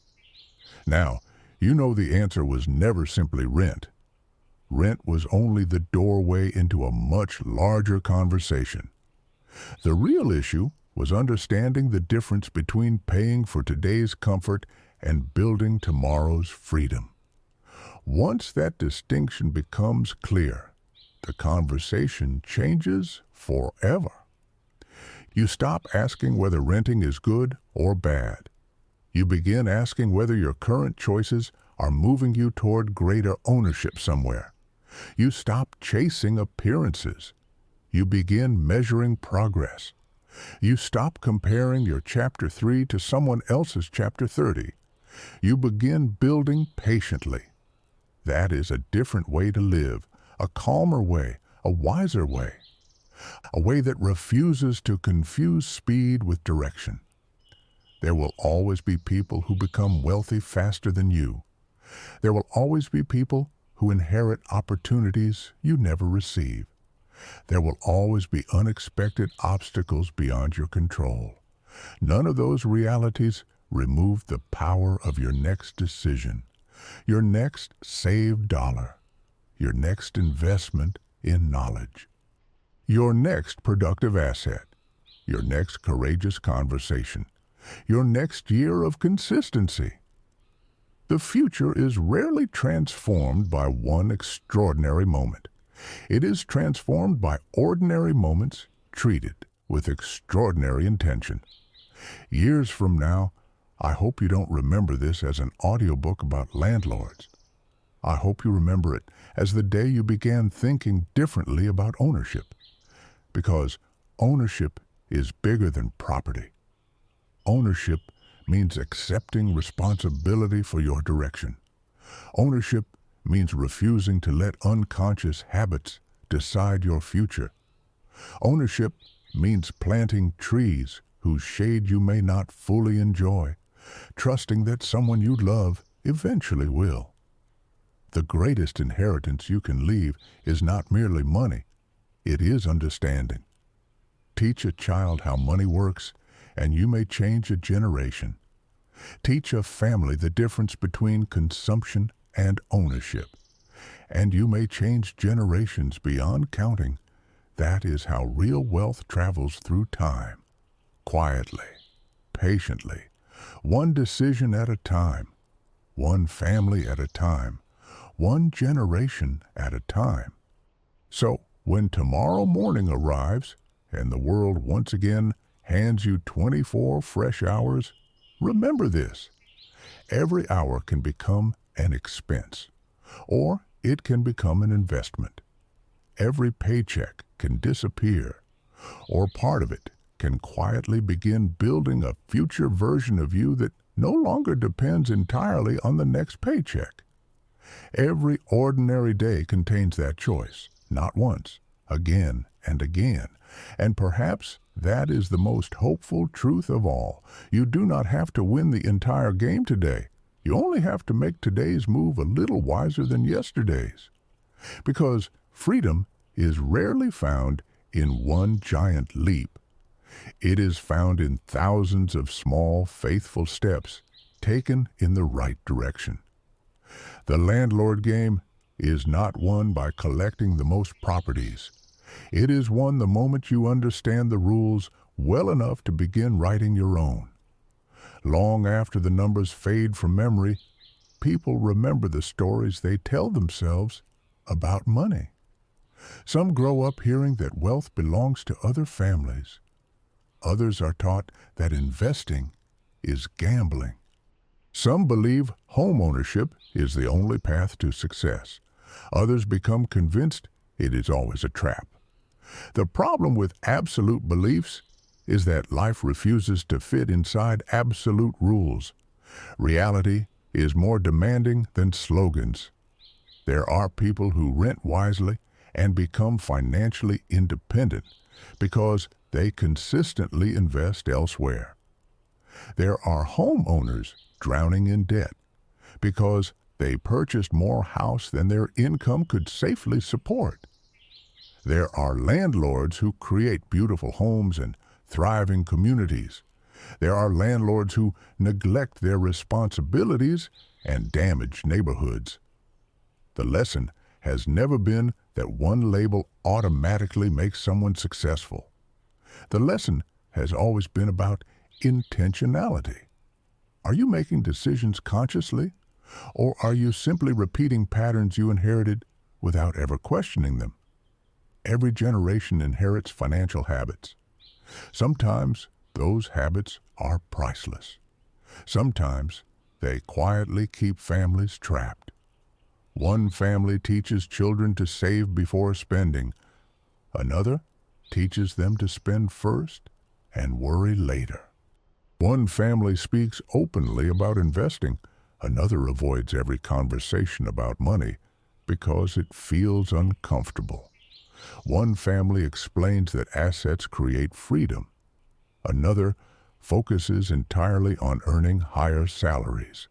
Now, you know the answer was never simply rent. Rent was only the doorway into a much larger conversation. The real issue was understanding the difference between paying for today's comfort and building tomorrow's freedom. Once that distinction becomes clear, the conversation changes forever. You stop asking whether renting is good or bad. You begin asking whether your current choices are moving you toward greater ownership somewhere. You stop chasing appearances. You begin measuring progress. You stop comparing your Chapter 3 to someone else's Chapter 30. You begin building patiently. That is a different way to live, a calmer way, a wiser way, a way that refuses to confuse speed with direction. There will always be people who become wealthy faster than you. There will always be people who inherit opportunities you never receive. There will always be unexpected obstacles beyond your control. None of those realities remove the power of your next decision, your next saved dollar, your next investment in knowledge, your next productive asset, your next courageous conversation, your next year of consistency. The future is rarely transformed by one extraordinary moment. It is transformed by ordinary moments treated with extraordinary intention. Years from now, I hope you don't remember this as an audiobook about landlords. I hope you remember it as the day you began thinking differently about ownership. Because ownership is bigger than property. Ownership means accepting responsibility for your direction. Ownership means refusing to let unconscious habits decide your future. Ownership means planting trees whose shade you may not fully enjoy, trusting that someone you love eventually will. The greatest inheritance you can leave is not merely money, it is understanding. Teach a child how money works, and you may change a generation. Teach a family the difference between consumption and ownership, and you may change generations beyond counting. That is how real wealth travels through time, quietly, patiently, one decision at a time, one family at a time, one generation at a time. So, when tomorrow morning arrives and the world once again hands you 24 fresh hours, remember this. Every hour can become an expense, or it can become an investment. Every paycheck can disappear, or part of it can quietly begin building a future version of you that no longer depends entirely on the next paycheck. Every ordinary day contains that choice, not once, again and again. And perhaps that is the most hopeful truth of all. You do not have to win the entire game today. You only have to make today's move a little wiser than yesterday's. Because freedom is rarely found in one giant leap. It is found in thousands of small, faithful steps taken in the right direction. The landlord game is not won by collecting the most properties. It is won the moment you understand the rules well enough to begin writing your own. Long after the numbers fade from memory, people remember the stories they tell themselves about money. Some grow up hearing that wealth belongs to other families. Others are taught that investing is gambling. Some believe homeownership is the only path to success. Others become convinced it is always a trap. The problem with absolute beliefs is that life refuses to fit inside absolute rules. Reality is more demanding than slogans. There are people who rent wisely and become financially independent because they consistently invest elsewhere. There are homeowners drowning in debt because they purchased more house than their income could safely support. There are landlords who create beautiful homes and thriving communities. There are landlords who neglect their responsibilities and damage neighborhoods. The lesson has never been that one label automatically makes someone successful. The lesson has always been about intentionality. Are you making decisions consciously, or are you simply repeating patterns you inherited without ever questioning them? Every generation inherits financial habits. Sometimes those habits are priceless. Sometimes they quietly keep families trapped. One family teaches children to save before spending. Another teaches them to spend first and worry later. One family speaks openly about investing. Another avoids every conversation about money because it feels uncomfortable. One family explains that assets create freedom. Another focuses entirely on earning higher salaries.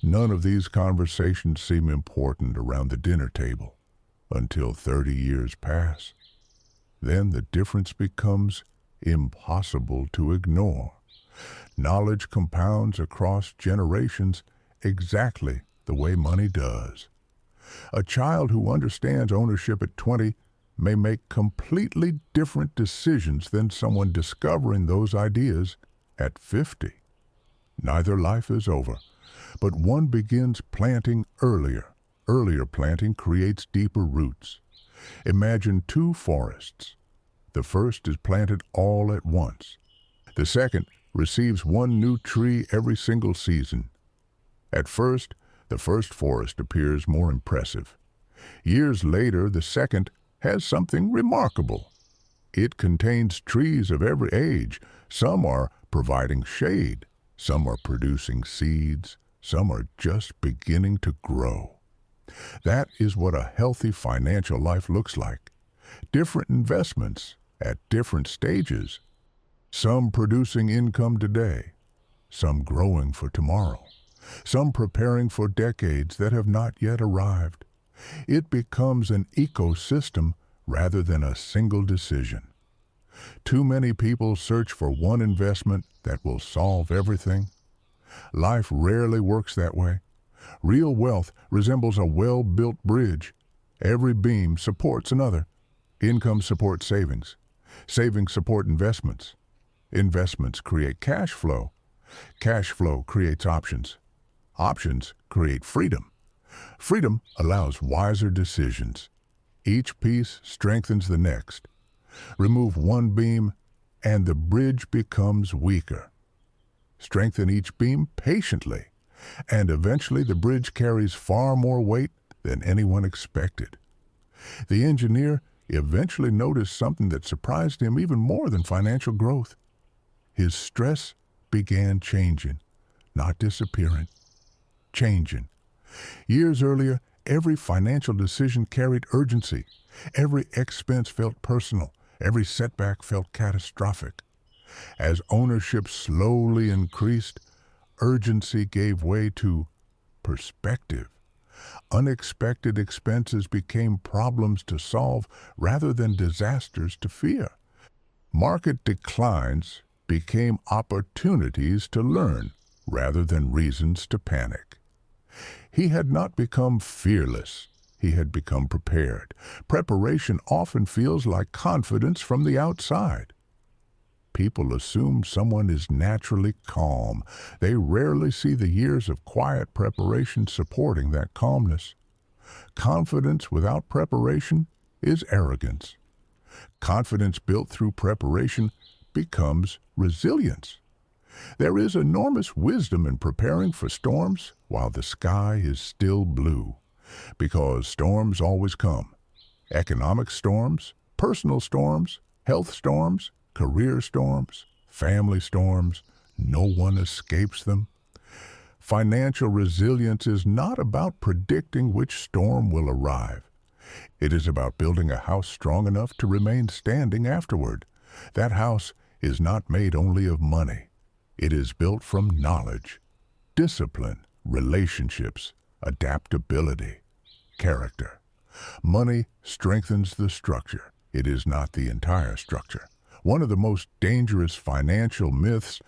None of these conversations seem important around the dinner table until 30 years pass. then the difference becomes impossible to ignore. Knowledge compounds across generations exactly the way money does. A child who understands ownership at 20 may make completely different decisions than someone discovering those ideas at 50. Neither life is over, but one begins planting earlier. Earlier planting creates deeper roots. Imagine two forests. The first is planted all at once. The second receives one new tree every single season. At first, the first forest appears more impressive. Years later, the second has something remarkable. It contains trees of every age. Some are providing shade, some are producing seeds, some are just beginning to grow. That is what a healthy financial life looks like. Different investments at different stages, some producing income today, some growing for tomorrow, some preparing for decades that have not yet arrived. It becomes an ecosystem rather than a single decision. Too many people search for one investment that will solve everything. Life rarely works that way. Real wealth resembles a well-built bridge. Every beam supports another. Income supports savings. Savings support investments. Investments create cash flow. Cash flow creates options. Options create freedom. Freedom allows wiser decisions. Each piece strengthens the next. Remove one beam, and the bridge becomes weaker. Strengthen each beam patiently, and eventually the bridge carries far more weight than anyone expected. The engineer eventually noticed something that surprised him even more than financial growth. His stress began changing, not disappearing, changing. Years earlier, every financial decision carried urgency. Every expense felt personal. Every setback felt catastrophic. As ownership slowly increased, urgency gave way to perspective. Unexpected expenses became problems to solve rather than disasters to fear. Market declines became opportunities to learn rather than reasons to panic. He had not become fearless. He had become prepared. Preparation often feels like confidence from the outside. People assume someone is naturally calm. They rarely see the years of quiet preparation supporting that calmness. Confidence without preparation is arrogance. Confidence built through preparation becomes resilience. There is enormous wisdom in preparing for storms while the sky is still blue, because storms always come. Economic storms, personal storms, health storms, career storms, family storms, no one escapes them. Financial resilience is not about predicting which storm will arrive. It is about building a house strong enough to remain standing afterward. That house is not made only of money. It is built from knowledge, discipline, relationships, adaptability, character. Money strengthens the structure. It is not the entire structure. One of the most dangerous financial myths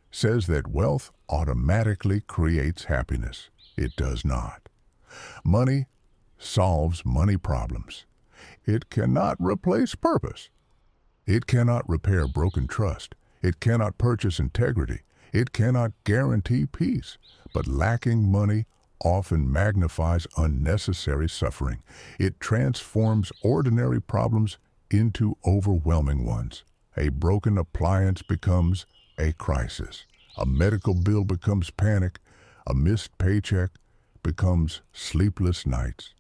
says that wealth automatically creates happiness. It does not. Money solves money problems. It cannot replace purpose. It cannot repair broken trust. It cannot purchase integrity. It cannot guarantee peace. But lacking money often magnifies unnecessary suffering. It transforms ordinary problems into overwhelming ones. A broken appliance becomes a crisis. A medical bill becomes panic. A missed paycheck becomes sleepless nights.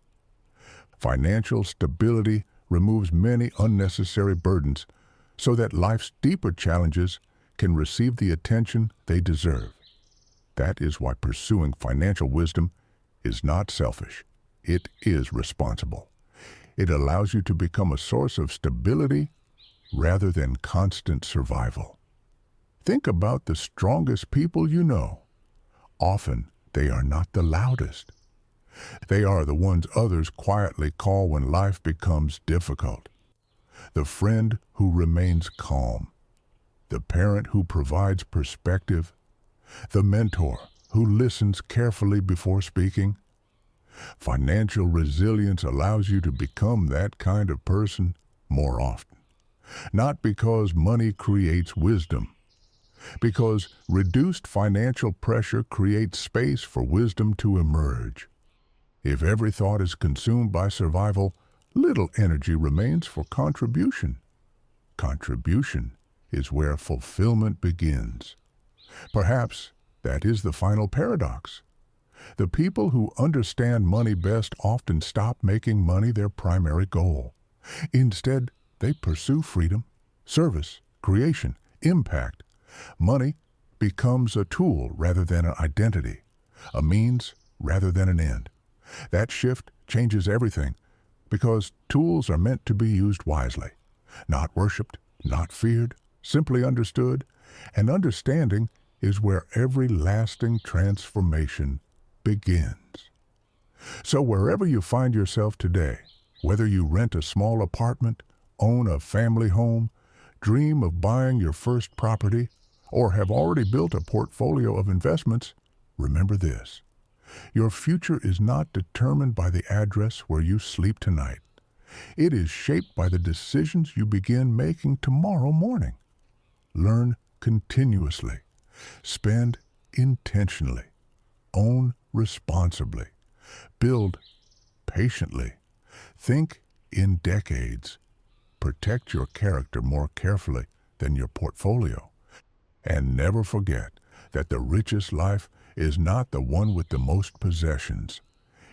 Financial stability removes many unnecessary burdens so that life's deeper challenges can receive the attention they deserve. That is why pursuing financial wisdom is not selfish. It is responsible. It allows you to become a source of stability rather than constant survival. Think about the strongest people you know. Often, they are not the loudest. They are the ones others quietly call when life becomes difficult. the friend who remains calm, the parent who provides perspective, the mentor who listens carefully before speaking. Financial resilience allows you to become that kind of person more often. Not because money creates wisdom, because reduced financial pressure creates space for wisdom to emerge. If every thought is consumed by survival, little energy remains for contribution. Contribution is where fulfillment begins. Perhaps that is the final paradox. The people who understand money best often stop making money their primary goal. Instead, they pursue freedom, service, creation, impact. Money becomes a tool rather than an identity, a means rather than an end. That shift changes everything because tools are meant to be used wisely, not worshipped, not feared, simply understood, and understanding is where every lasting transformation begins. So wherever you find yourself today, whether you rent a small apartment, own a family home, dream of buying your first property, or have already built a portfolio of investments, remember this. Your future is not determined by the address where you sleep tonight. It is shaped by the decisions you begin making tomorrow morning. Learn continuously. Spend intentionally. Own responsibly. Build patiently. Think in decades. Protect your character more carefully than your portfolio. And never forget that the richest life is not the one with the most possessions.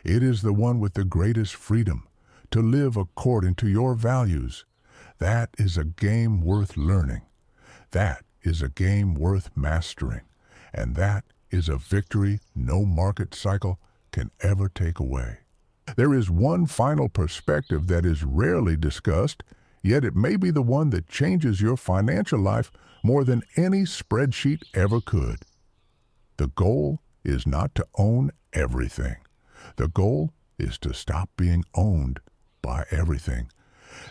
It is the one with the greatest freedom to live according to your values. That is a game worth learning. That is a game worth mastering. And that is a victory no market cycle can ever take away. There is one final perspective that is rarely discussed, yet it may be the one that changes your financial life more than any spreadsheet ever could. The goal is not to own everything. The goal is to stop being owned by everything.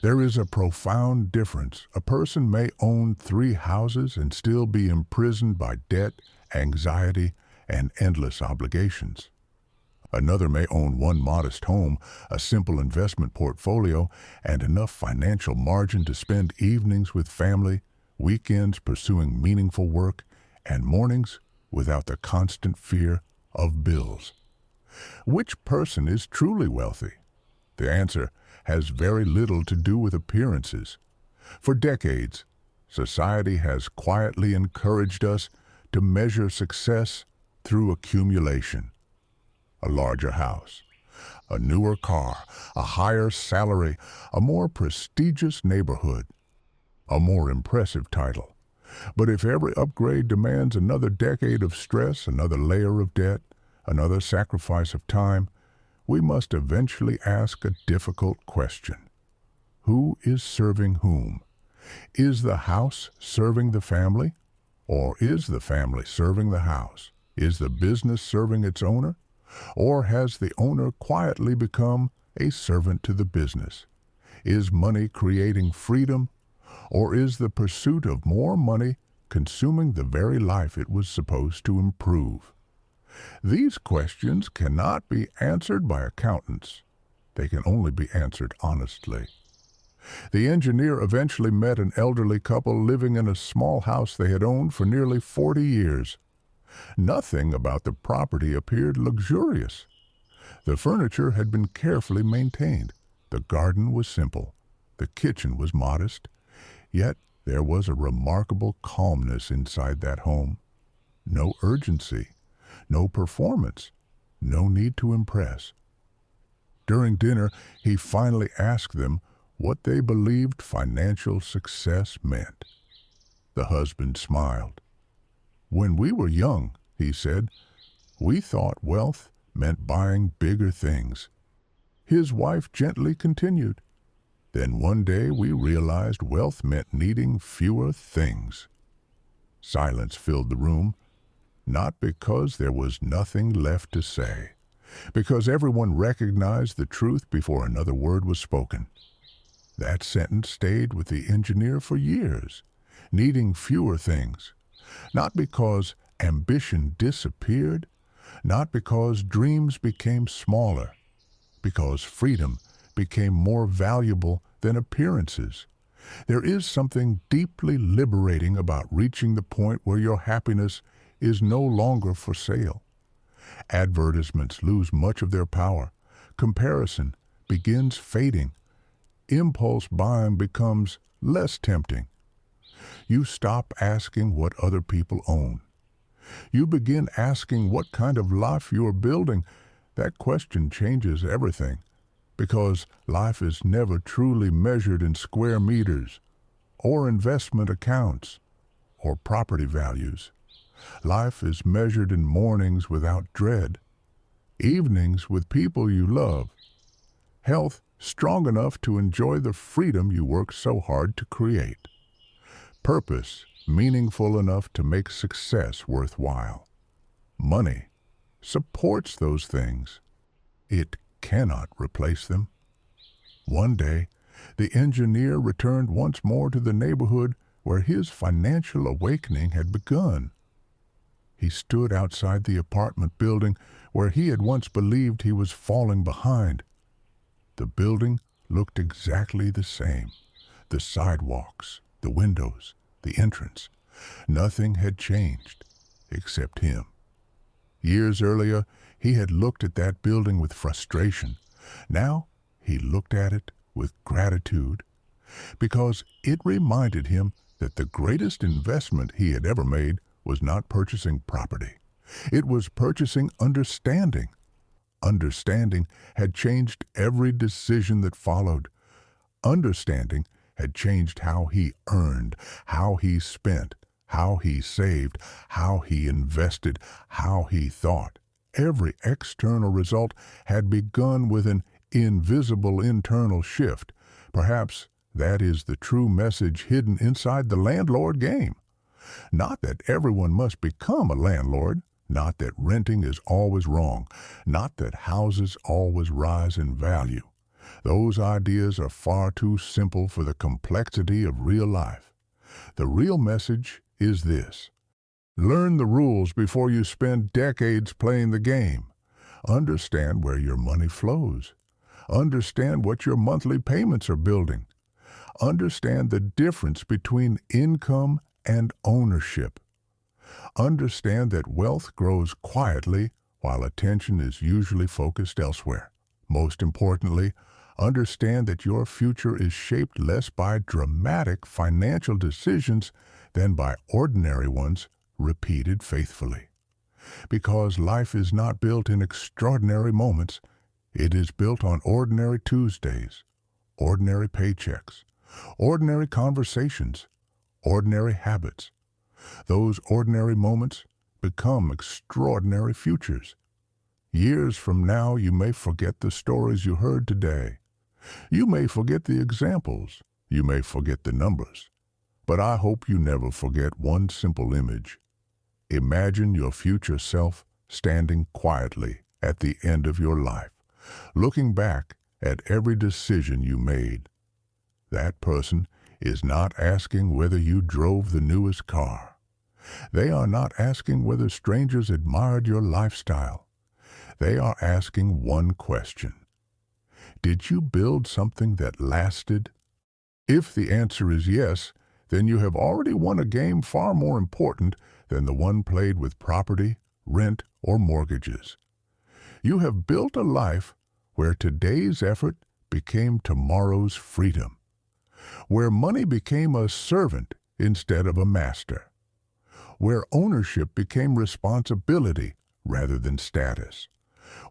There is a profound difference. A person may own 3 houses and still be imprisoned by debt, anxiety, and endless obligations. Another may own 1 modest home, a simple investment portfolio, and enough financial margin to spend evenings with family, weekends pursuing meaningful work, and mornings without the constant fear of bills. Which person is truly wealthy? The answer has very little to do with appearances. For decades, society has quietly encouraged us to measure success through accumulation. A larger house, a newer car, a higher salary, a more prestigious neighborhood, a more impressive title. But if every upgrade demands another decade of stress, another layer of debt, another sacrifice of time, we must eventually ask a difficult question. Who is serving whom? Is the house serving the family? Or is the family serving the house? Is the business serving its owner? Or has the owner quietly become a servant to the business? Is money creating freedom? Or is the pursuit of more money consuming the very life it was supposed to improve? These questions cannot be answered by accountants. They can only be answered honestly. The engineer eventually met an elderly couple living in a small house they had owned for nearly 40 years. Nothing about the property appeared luxurious. The furniture had been carefully maintained. The garden was simple. The kitchen was modest. Yet there was a remarkable calmness inside that home. No urgency, no performance, no need to impress. During dinner, he finally asked them what they believed financial success meant. The husband smiled. "When we were young," he said, "we thought wealth meant buying bigger things." His wife gently continued, "Then one day we realized wealth meant needing fewer things." Silence filled the room, not because there was nothing left to say, because everyone recognized the truth before another word was spoken. That sentence stayed with the engineer for years, needing fewer things, not because ambition disappeared, not because dreams became smaller, because freedom became more valuable than appearances. There is something deeply liberating about reaching the point where your happiness is no longer for sale. Advertisements lose much of their power. Comparison begins fading. Impulse buying becomes less tempting. You stop asking what other people own. You begin asking what kind of life you are building. That question changes everything, because life is never truly measured in square meters, or investment accounts, or property values. Life is measured in mornings without dread, evenings with people you love, health strong enough to enjoy the freedom you work so hard to create, purpose meaningful enough to make success worthwhile. Money supports those things. It cannot replace them. One day, the engineer returned once more to the neighborhood where his financial awakening had begun. He stood outside the apartment building where he had once believed he was falling behind. The building looked exactly the same. The sidewalks, the windows, the entrance. Nothing had changed except him. Years earlier, he had looked at that building with frustration. Now, he looked at it with gratitude, because it reminded him that the greatest investment he had ever made was not purchasing property. It was purchasing understanding. Understanding had changed every decision that followed. Understanding had changed how he earned, how he spent, how he saved, how he invested, how he thought. Every external result had begun with an invisible internal shift. Perhaps that is the true message hidden inside the landlord game. Not that everyone must become a landlord, not that renting is always wrong, not that houses always rise in value. Those ideas are far too simple for the complexity of real life. The real message is this: learn the rules before you spend decades playing the game. Understand where your money flows. Understand what your monthly payments are building. Understand the difference between income and ownership. Understand that wealth grows quietly while attention is usually focused elsewhere. Most importantly, understand that your future is shaped less by dramatic financial decisions than by ordinary ones repeated faithfully. Because life is not built in extraordinary moments, it is built on ordinary Tuesdays, ordinary paychecks, ordinary conversations, ordinary habits. Those ordinary moments become extraordinary futures. Years from now, you may forget the stories you heard today. You may forget the examples. You may forget the numbers. But I hope you never forget one simple image. Imagine your future self standing quietly at the end of your life, looking back at every decision you made. That person is not asking whether you drove the newest car. They are not asking whether strangers admired your lifestyle. They are asking one question: did you build something that lasted? If the answer is yes, then you have already won a game far more important than the one played with property, rent, or mortgages. You have built a life where today's effort became tomorrow's freedom, where money became a servant instead of a master, where ownership became responsibility rather than status,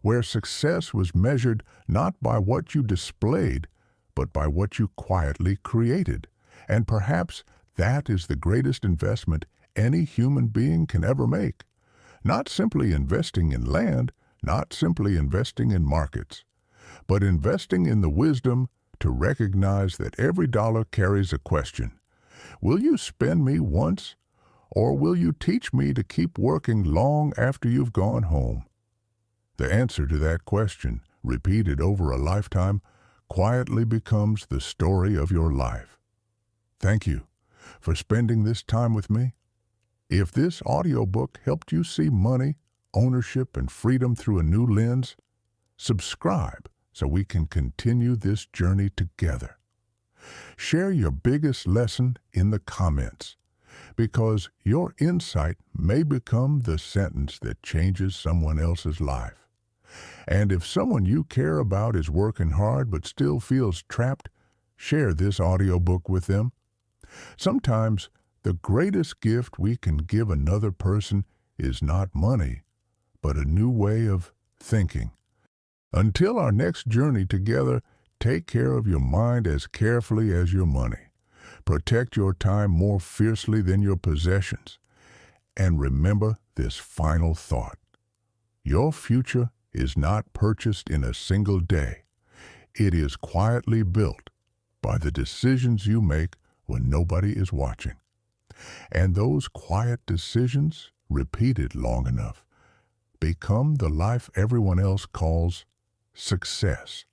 where success was measured not by what you displayed, but by what you quietly created. And perhaps that is the greatest investment any human being can ever make. Not simply investing in land, not simply investing in markets, but investing in the wisdom to recognize that every dollar carries a question. Will you spend me once, or will you teach me to keep working long after you've gone home? The answer to that question, repeated over a lifetime, quietly becomes the story of your life. Thank you for spending this time with me. If this audiobook helped you see money, ownership, and freedom through a new lens, subscribe so we can continue this journey together. Share your biggest lesson in the comments, because your insight may become the sentence that changes someone else's life. And if someone you care about is working hard but still feels trapped, share this audiobook with them. Sometimes the greatest gift we can give another person is not money, but a new way of thinking. Until our next journey together, take care of your mind as carefully as your money. Protect your time more fiercely than your possessions. And remember this final thought. Your future is not purchased in a single day. It is quietly built by the decisions you make when nobody is watching. And those quiet decisions, repeated long enough, become the life everyone else calls success.